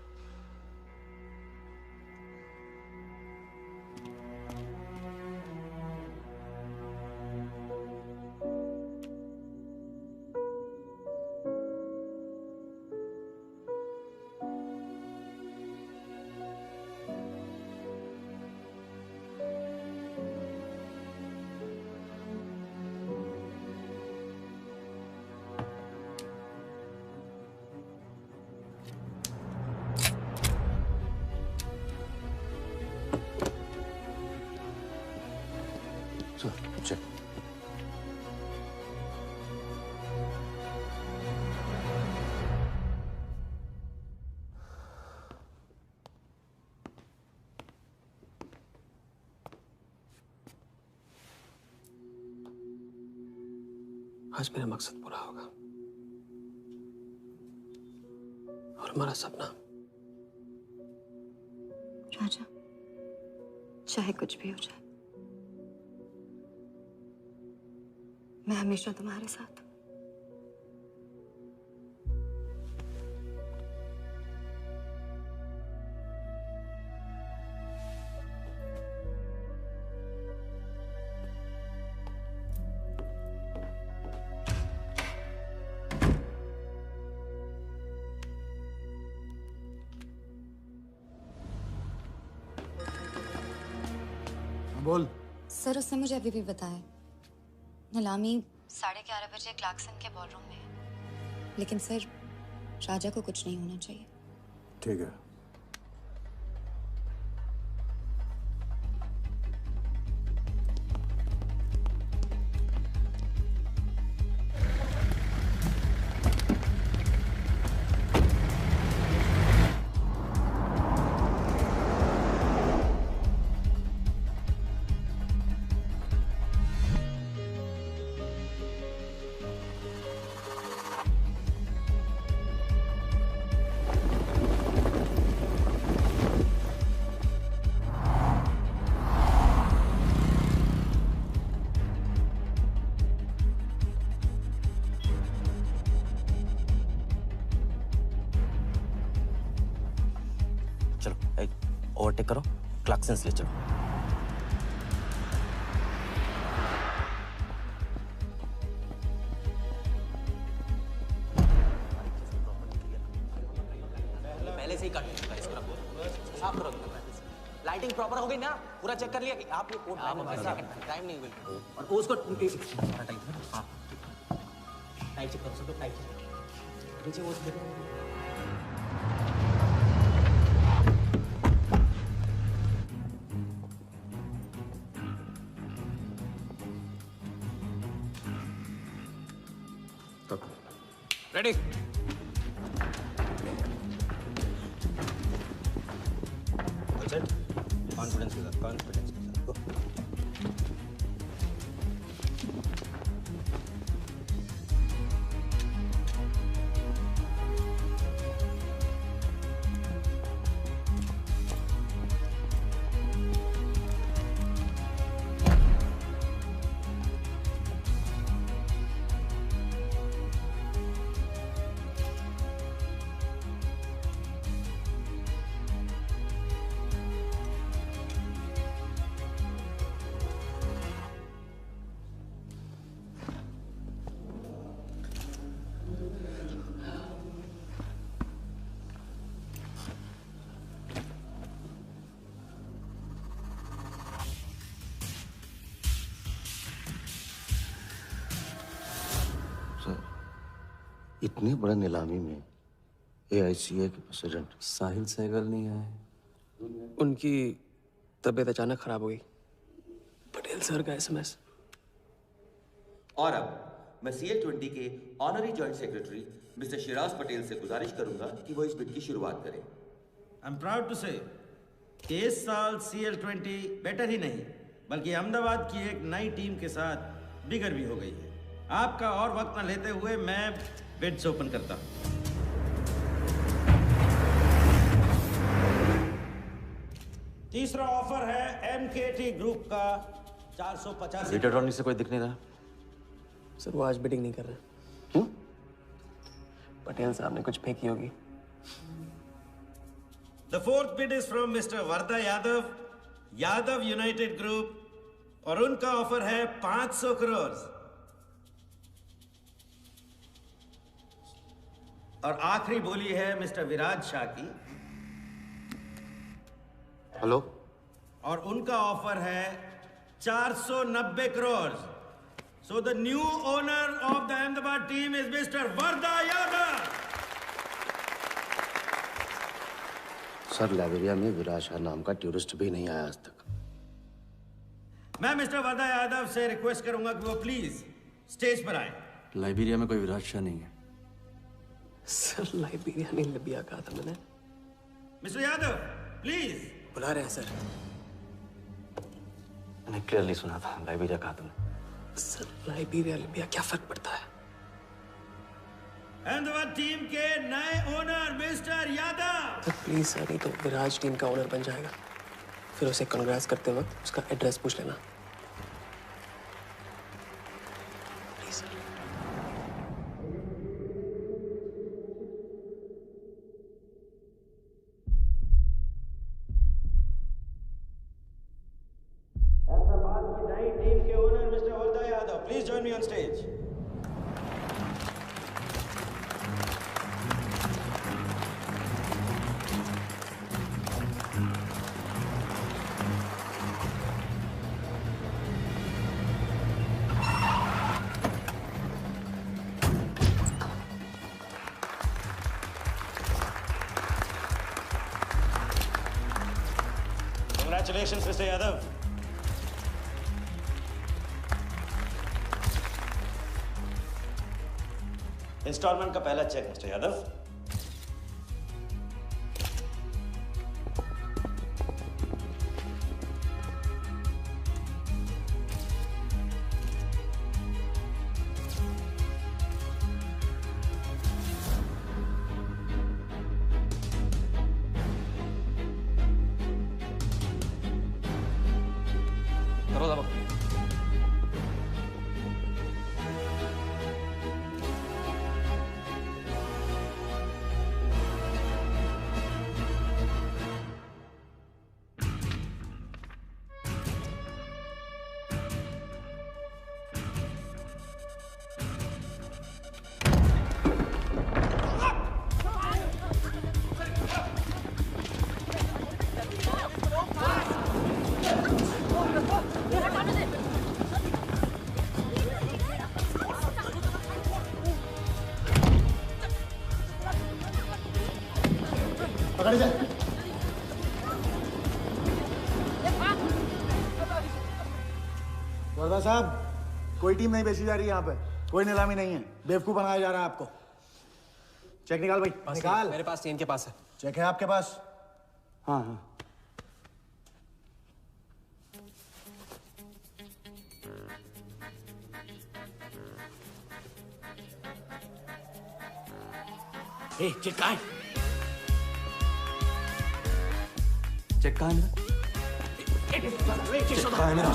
चल। आज मेरा मकसद पूरा होगा, और हमारा सपना। राजा, चाहे कुछ भी हो जाए, मैं हमेशा तुम्हारे साथ हूं। बोल। सर, उसने मुझे अभी भी बताया, नीलामी 11:30 बजे क्लार्कसन के बॉलरूम में है। लेकिन सर, राजा को कुछ नहीं होना चाहिए। ठीक है। ओवरटेक करो, क्लार्कसन ले चलो। पहले से ही काट चुका है इसका, साफ करो। लाइटिंग प्रॉपर हो गई ना? पूरा चेक कर लिया कि आप ये कोड टाइम नहीं मिल, और उसको हाँ टाइट चेक करो, सब टाइट चेक नीचे वो रेडी। कॉन्फिडेंस के साथ, कॉन्फिडेंस के साथ। इतनी बड़ी नीलामी में AICA के प्रेसिडेंट साहिल सहगल नहीं आए। उनकी तबीयत अचानक खराब हो गई। पटेल सर का SMS। और अब मैं CL20 के honorary joint secretary mister Shiraz Patel से गुजारिश करूंगा कि वो इस बिड की शुरुआत करें। आई एम प्राउड टू से कि इस साल CL20 बेटर ही नहीं बल्कि अहमदाबाद की एक नई टीम के साथ बिगर भी हो गई है। आपका और वक्त न लेते हुए मैं बिड्स ओपन करता हूं। तीसरा ऑफर है MKT ग्रुप का 485। रीटा टॉनी से कोई दिख नहीं रहा। सर वो आज बिडिंग नहीं कर रहे। क्यों? पटेल साहब ने कुछ फेंकी होगी। The fourth bid is from Mr. Varda Yadav, Yadav United Group, और उनका ऑफर है 500 करोड़। और आखिरी बोली है मिस्टर विराज शाह की। हेलो। और उनका ऑफर है 490 crore. So the new owner of the Ahmedabad team is Mr. Varda Yadav. Sir Liberia में विराज शाह नाम का टूरिस्ट भी नहीं आया आज तक। मैं मिस्टर वर्दा यादव से रिक्वेस्ट करूंगा कि वो प्लीज स्टेज पर आए। लाइबेरिया में कोई विराज शाह नहीं है। सर लाइबेरिया नहीं लिबिया कहा था मैंने। Mister Yadav please. बुला रहे हैं सर। मैंने क्लियरली सुना था लाइबेरिया कहा तुमने। सर लाइबेरिया लिबिया क्या फर्क पड़ता है? अहमदाबाद टीम के नए ओनर मिस्टर यादव। तो प्लीज सर, नहीं तो विराज टीम का ओनर बन जाएगा। फिर उसे कांग्रेस करते वक्त उसका एड्रेस पूछ लेना। Please sir. अहमदाबाद की नई टीम के owner mister Varda Yadav, please join me on stage. Congratulations, Mr. Yadav. Instalment का पहला चेक मिस्टर यादव। करो दबा। पकड़ जा। वर्दा साहब, कोई टीम नहीं बेची जा रही यहाँ पे। कोई नीलामी नहीं है। बेवकूफ बनाया जा रहा है आपको। चेक निकाल भाई, निकाल। मेरे पास इनके पास है। चेक है आपके पास? हाँ हाँ। चेक कहाँ है? चेक कहाँ है मेरा? चेक कहाँ है मेरा?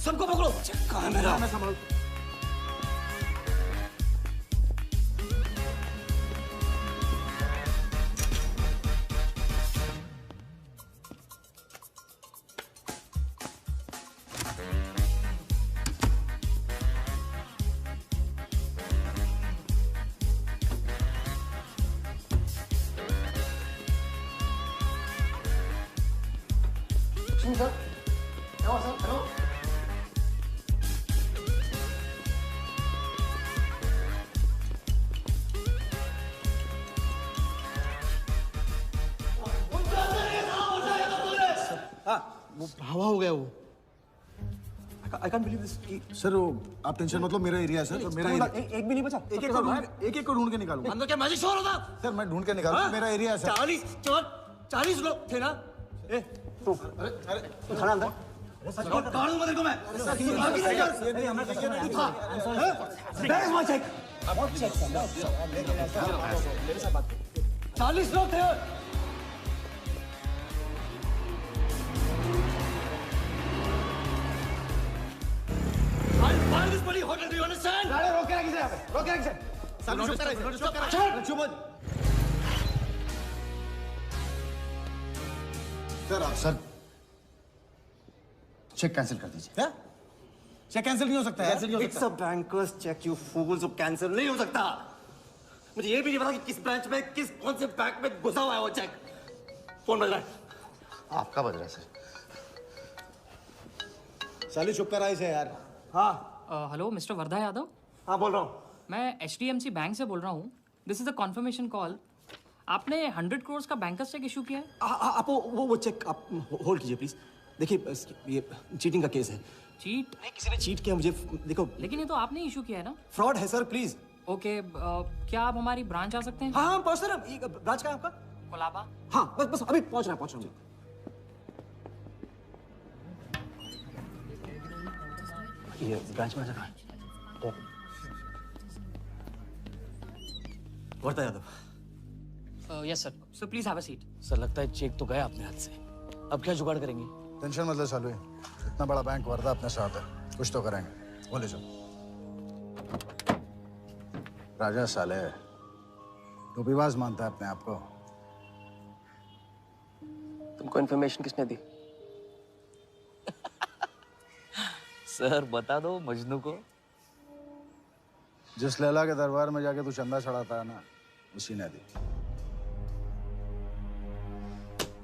सबको पकड़ो। चेक कहाँ है मेरा? मैं संभाल। वो हवा हो गया वो। I can't believe this. Sir वो आप टेंशन मतलब मेरा एरिया है सर, तो मेरा एक भी नहीं बचा। एक को ढूंढ के निकालूंगा। अंदर क्या मैजिक शो रहा था? सर मैं ढूंढ के निकालूंगा, मेरा एरिया है सर। 40 लोग थे ना? तू खड़ा अंदर। काट दूंगा तेरे को मैं। Where is my check? 40 लोग थे। I'll buy this bloody hotel. Do you understand? रोक के रखिए यहाँ पे, रोक के रखिए। सामने चुप कर, चुप कर। चुप। सर चेक कैंसिल कर दीजिए। क्या? चेक कैंसिल नहीं हो सकता है? It's a banker's check, you fools. वो कैंसिल नहीं हो सकता। मुझे ये भी नहीं पता कि किस ब्रांच में कौन से बैंक में घुसा हुआ है वो चेक। फोन बज रहा है। आपका बज रहा है सर। साली चुप कर आई से यार। हाँ हेलो मिस्टर वर्धा यादव। हाँ बोल रहा हूँ। मैं HDMC बैंक से बोल रहा हूँ। This is a confirmation call. आपने 100 करोड़ का बैंकर्स चेक इशू किया है? आप वो चेक आप होल्ड कीजिए प्लीज। देखिए ये चीटिंग का केस है। चीट? नहीं, किसी ने चीट किया मुझे। देखो लेकिन ये तो आपने इशू किया है ना? फ्रॉड है सर, प्लीज। ओके क्या आप हमारी ब्रांच आ सकते हैं? हाँ पहुँच सर। ब्रांच का है आपका? कोलाबा। हाँ बस अभी पहुँच रहा हूँ। ये ब्रांच मैनेजर कहाँ है? Wardha Yadav. Yes sir. So please have a seat. Sir लगता है चेक तो गया अपने हाथ से। अब क्या जुगाड़ करेंगे? टेंशन मतलब सालू, इतना बड़ा बैंक वर्धा अपने साथ है, कुछ तो करेंगे। बोले सर। राजा साले टोपीबाज मानता है अपने आप को। तुमको इन्फॉर्मेशन किसने दी? सर बता दो मजनू को। जिस लैला के दरबार में जाके तू चंदा चढ़ाता है ना, उसी ने दी।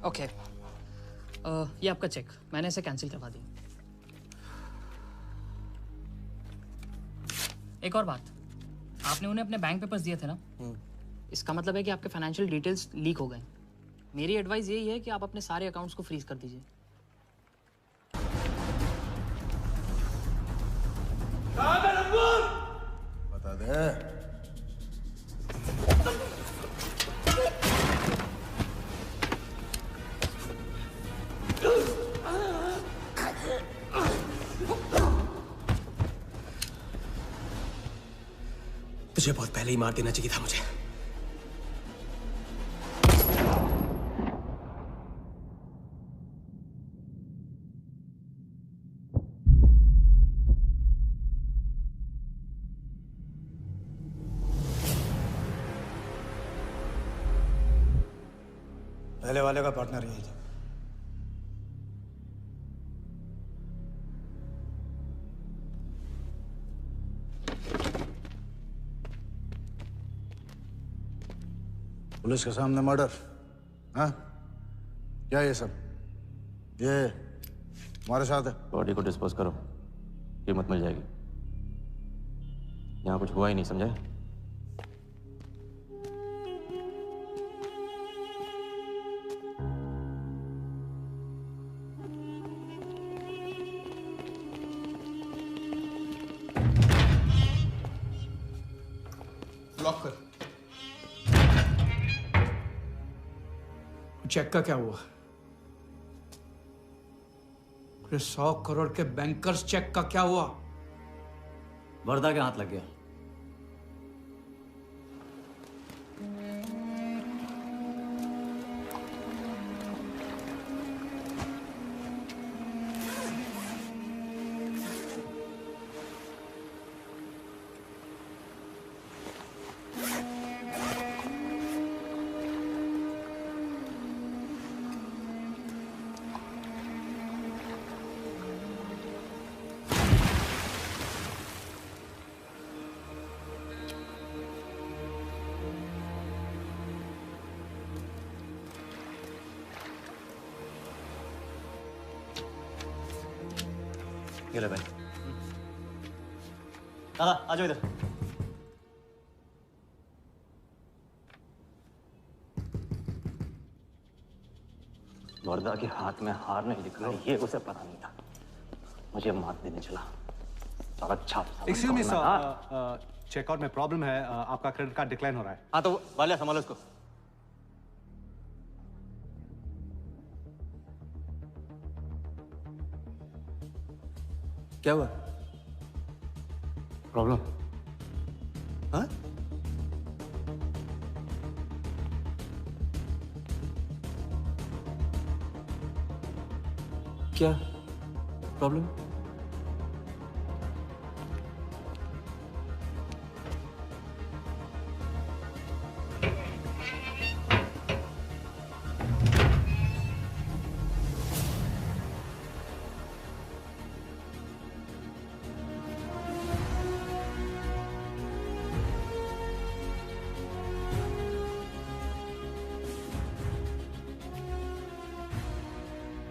ओके ये आपका चेक, मैंने इसे कैंसिल करवा दिया। एक और बात, आपने उन्हें अपने बैंक पेपर्स दिए थे ना? इसका मतलब है कि आपके फाइनेंशियल डिटेल्स लीक हो गए। मेरी एडवाइस यही है कि आप अपने सारे अकाउंट्स को फ्रीज कर दीजिए। बता दे। तुझे बहुत पहले ही मार देना चाहिए था मुझे। पहले वाले का पार्टनर यही था। पुलिस के सामने मर्डर? हाँ क्या ये सब? ये हमारे साथ है। बॉडी को डिस्पोज करो, कीमत मिल जाएगी। यहाँ कुछ हुआ ही नहीं, समझे? लॉक कर। चेक का क्या हुआ? 100 करोड़ के बैंकर्स चेक का क्या हुआ? वर्धा के हाथ लग गया। ये ले भाई। दादा आ जाओ इधर। वर्दा के हाथ में हार नहीं दिख रहा, ये उसे पता नहीं था। मुझे मात देने चला। साला छाप। एक्सक्यूज मी सर, चेकआउट में प्रॉब्लम है, आपका क्रेडिट कार्ड डिक्लाइन हो रहा है। हाँ तो वाले संभालो इसको। क्या हुआ? प्रॉब्लम? हाँ? क्या प्रॉब्लम?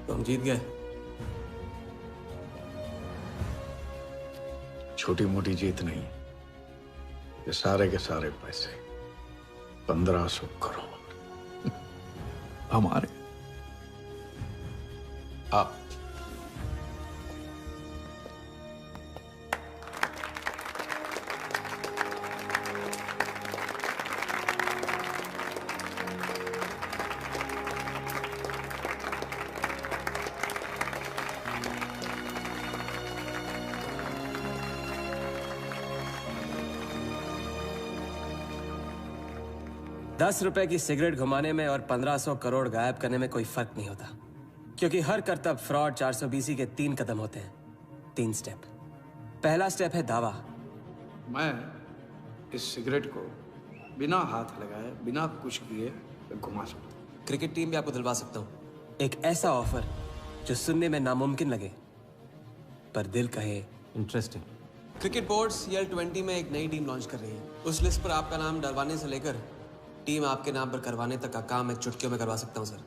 तुम जीत गए। छोटी मोटी जीत नहीं, ये सारे के सारे पैसे 1500 करोड़ हमारे। आप ₹10 की सिगरेट घुमाने में और 1500 करोड़ गायब करने में कोई फर्क नहीं होता, क्योंकि हर करतब फ्रॉड 420 के 3 कदम होते हैं, 3 स्टेप। पहला स्टेप है दावा। मैं इस सिगरेट को बिना हाथ लगाए, बिना कुछ किए घुमा सकता हूँ। क्रिकेट टीम भी आपको दिलवा सकता हूँ, एक ऐसा ऑफर जो सुनने में नामुमकिन लगे पर दिल कहे इंटरेस्टिंग। क्रिकेट बोर्ड CL20 में एक नई टीम लॉन्च कर रही है। उस लिस्ट पर आपका नाम डलवाने से लेकर टीम आपके नाम पर करवाने तक का काम मैं चुटकियों में करवा सकता हूं सर।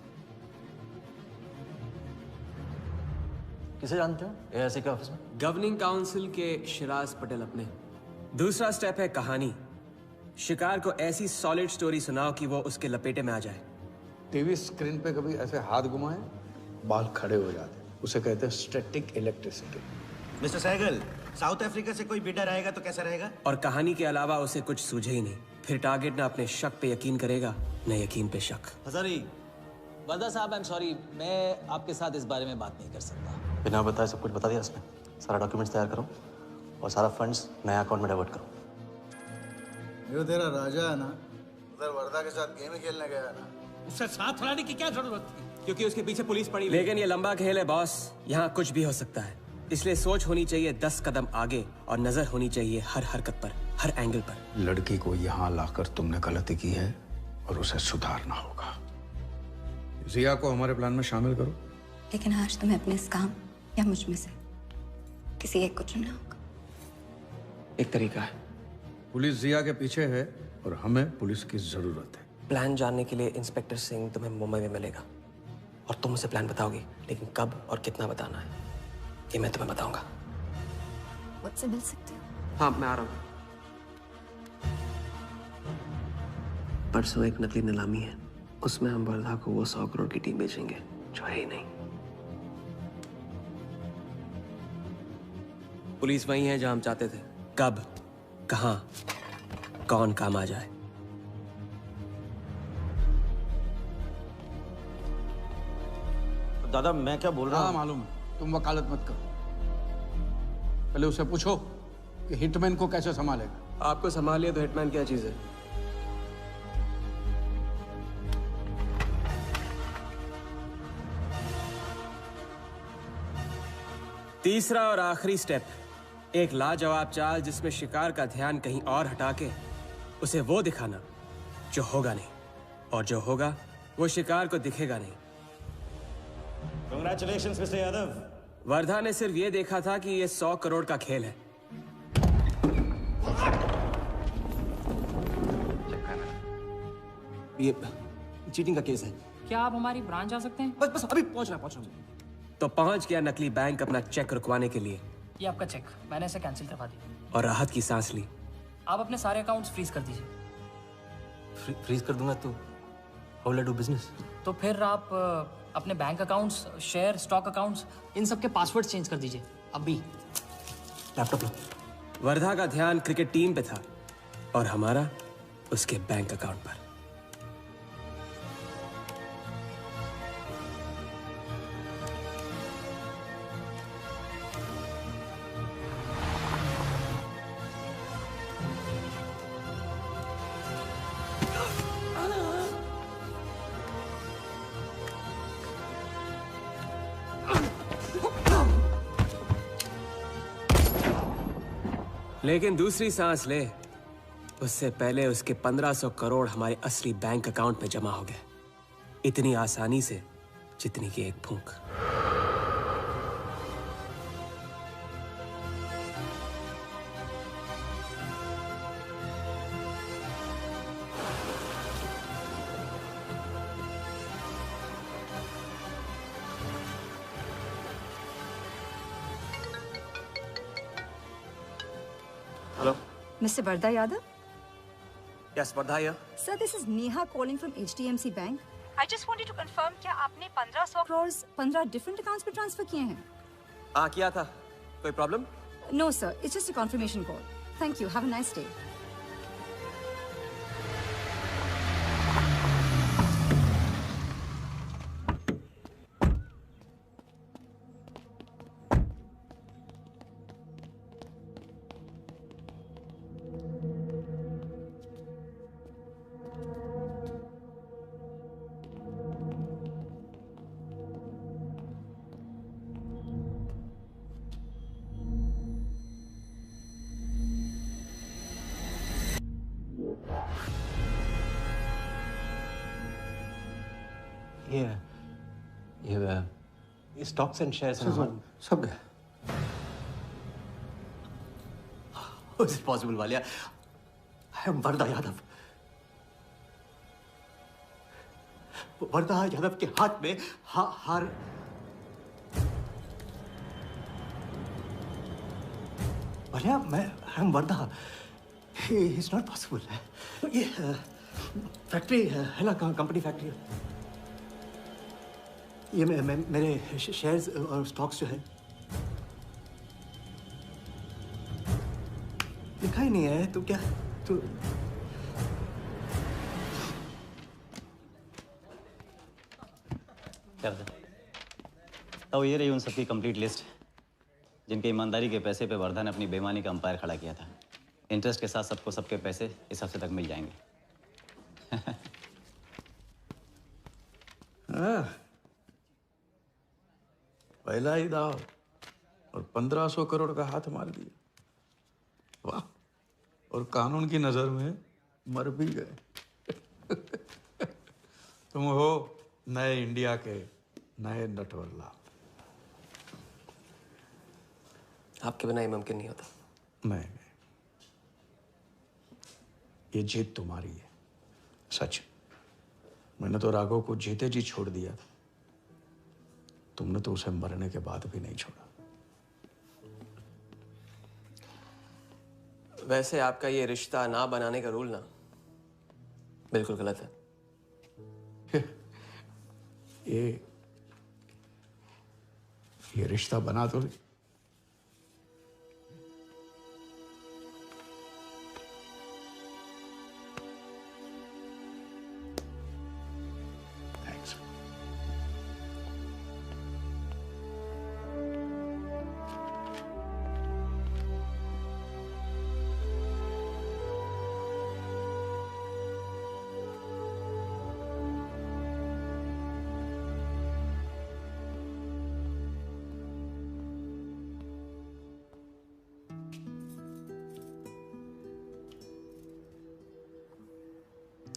किसे जानते हो AIC के ऑफिस में? गवर्निंग काउंसिल के शिराज पटेल अपने। दूसरा स्टेप है कहानी। शिकार को ऐसी सॉलिड स्टोरी सुनाओ कि वो उसके लपेटे में आ जाए। टीवी स्क्रीन पे कभी ऐसे हाथ घुमाए, बाल खड़े हो जाते, उसे कहते हैं static electricity. Mister Sehgal, South Africa से कोई बिडर आएगा तो कैसा रहेगा? और कहानी के अलावा उसे कुछ सूझे ही नहीं, फिर टारगेट ना अपने शक पे यकीन करेगा, न यकीन पे शक। हजारी, वर्दा साहब, आई एम सॉरी, मैं आपके साथ इस बारे में बात नहीं कर सकता। बिना बताए सब कुछ बता दिया उसने। सारा डॉक्यूमेंट्स तैयार करो और सारा फंड्स नया अकाउंट में डाइवर्ट करो। जो तेरा राजा है ना, उधर वर्दा के साथ गेम ही खेलने गया ना। उससे साथ लाने की क्या जरूरत थी? क्योंकि उसके पीछे पुलिस पड़ी। लेकिन ये लंबा खेल है बॉस, यहाँ कुछ भी हो सकता है। इसलिए सोच होनी चाहिए 10 कदम आगे और नजर होनी चाहिए हर हरकत पर, हर एंगल पर। लड़की को यहाँ लाकर तुमने गलती की है और उसे सुधारना होगा। जिया को हमारे प्लान में शामिल करो। लेकिन आज तुम्हें अपने इस काम या मुझ में से किसी एक को चुनना होगा। एक तरीका है। पुलिस जिया के पीछे है और हमें पुलिस की जरूरत है। प्लान जानने के लिए इंस्पेक्टर सिंह तुम्हें मुंबई में मिलेगा और तुम उसे प्लान बताओगी, लेकिन कब और कितना बताना है ये मैं तुम्हें बताऊंगा। मुझसे मिल सकते हो? हाँ, मैं आ रहा हूँ। परसों एक नकली नीलामी है, उसमें हम वर्धा को वो 100 करोड़ की टीम बेचेंगे जो है ही नहीं। पुलिस वही है जहां हम चाहते थे। कब, कहां, कौन काम आ जाए। दादा मैं क्या बोल रहा हूँ? मालूम है, तुम वकालत मत करो। पहले उसे पूछो कि हिटमैन को कैसे संभालेगा। आपको संभालिए तो हिटमैन क्या चीज है? तीसरा और आखिरी स्टेप, एक लाजवाब चाल जिसमें शिकार का ध्यान कहीं और हटा के उसे वो दिखाना जो होगा नहीं, और जो होगा वो शिकार को दिखेगा नहीं। Congratulations, mister Yadav. वर्धा ने सिर्फ ये देखा था कि ये 100 करोड़ का खेल है। ये चीटिंग का केस है। क्या आप हमारी ब्रांच आ सकते हैं? बस अभी पहुंच रहा तो पहुंच गया नकली बैंक अपना चेक रुकवाने के लिए। ये आपका चेक, मैंने इसे कैंसिल करवा दिया। और राहत की सांस ली। आप अपने सारे अकाउंट्स फ्रीज कर दीजिए। फ्रीज कर दूंगा तो How will I do business? तो फिर आप अपने bank accounts, share, stock accounts, इन सब के पासवर्ड चेंज कर दीजिए अभी। लैपटॉप लो। वर्धा का ध्यान क्रिकेट टीम पे था और हमारा उसके बैंक अकाउंट पर। लेकिन दूसरी सांस ले, उससे पहले उसके 1500 करोड़ हमारे असली बैंक अकाउंट में जमा हो गए, इतनी आसानी से जितनी कि एक फूंक। Mr. Vardha Yadav? Yes, Vardha here. Sir, this is Neha calling from HDMC Bank. I just wanted to confirm क्या आपने 1500 crores 15 different accounts पे ट्रांसफर किए हैं? हाँ किया था। कोई problem? No sir, it's just a confirmation call. Thank you. Have a nice day. ये स्टॉक्स एंड शेयर्स सब गए। How is it possible, Walia? I am Wardha Yadav. Wardha Yadav के हाथ में हार। वालिया, मैं I am Wardha. It's not possible। ये फैक्ट्री है ना, कंपनी फैक्ट्री। ये मेरे शेयर्स और स्टॉक्स जो है लिखा ही नहीं है। तो क्या तू क्या बता? तो ये रही उन सबकी कंप्लीट लिस्ट जिनके ईमानदारी के पैसे पे वर्धा ने अपनी बेईमानी का अंपायर खड़ा किया था। इंटरेस्ट के साथ सबको सबके पैसे इस हफ्ते तक मिल जाएंगे। पहला ही दाव और 1500 करोड़ का हाथ मार दिया। वाह! और कानून की नजर में मर भी गए। तुम हो नए इंडिया के नए नटवरलाल। आपके बिना ये मुमकिन नहीं होता। नहीं, ये जीत तुम्हारी है, सच। मैंने तो राघव को जीते जी छोड़ दिया था। तुमने तो उसे मरने के बाद भी नहीं छोड़ा। वैसे आपका ये रिश्ता ना बनाने का रूल ना बिल्कुल गलत है। ये रिश्ता बना तो नहीं।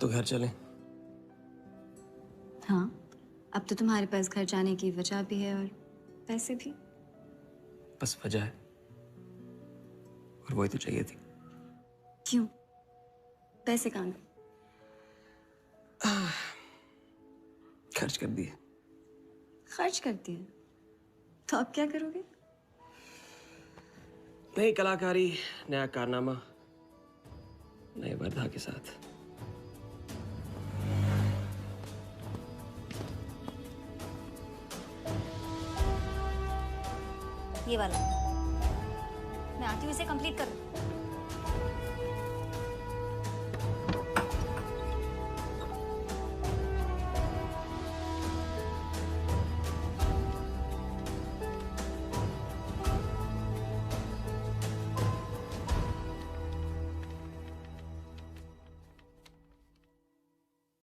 तो घर चलें? हाँ, अब तो तुम्हारे पास घर जाने की वजह भी है और पैसे भी। बस वजह है और वही तो चाहिए थी। क्यों? पैसे कहाँ गए? खर्च कर दिए। खर्च कर दिए? तो अब क्या करोगे? नई कलाकारी, नया कारनामा, नए वर्धा के साथ। ये वाला। मैं आती हूँ इसे कंप्लीट करूँ।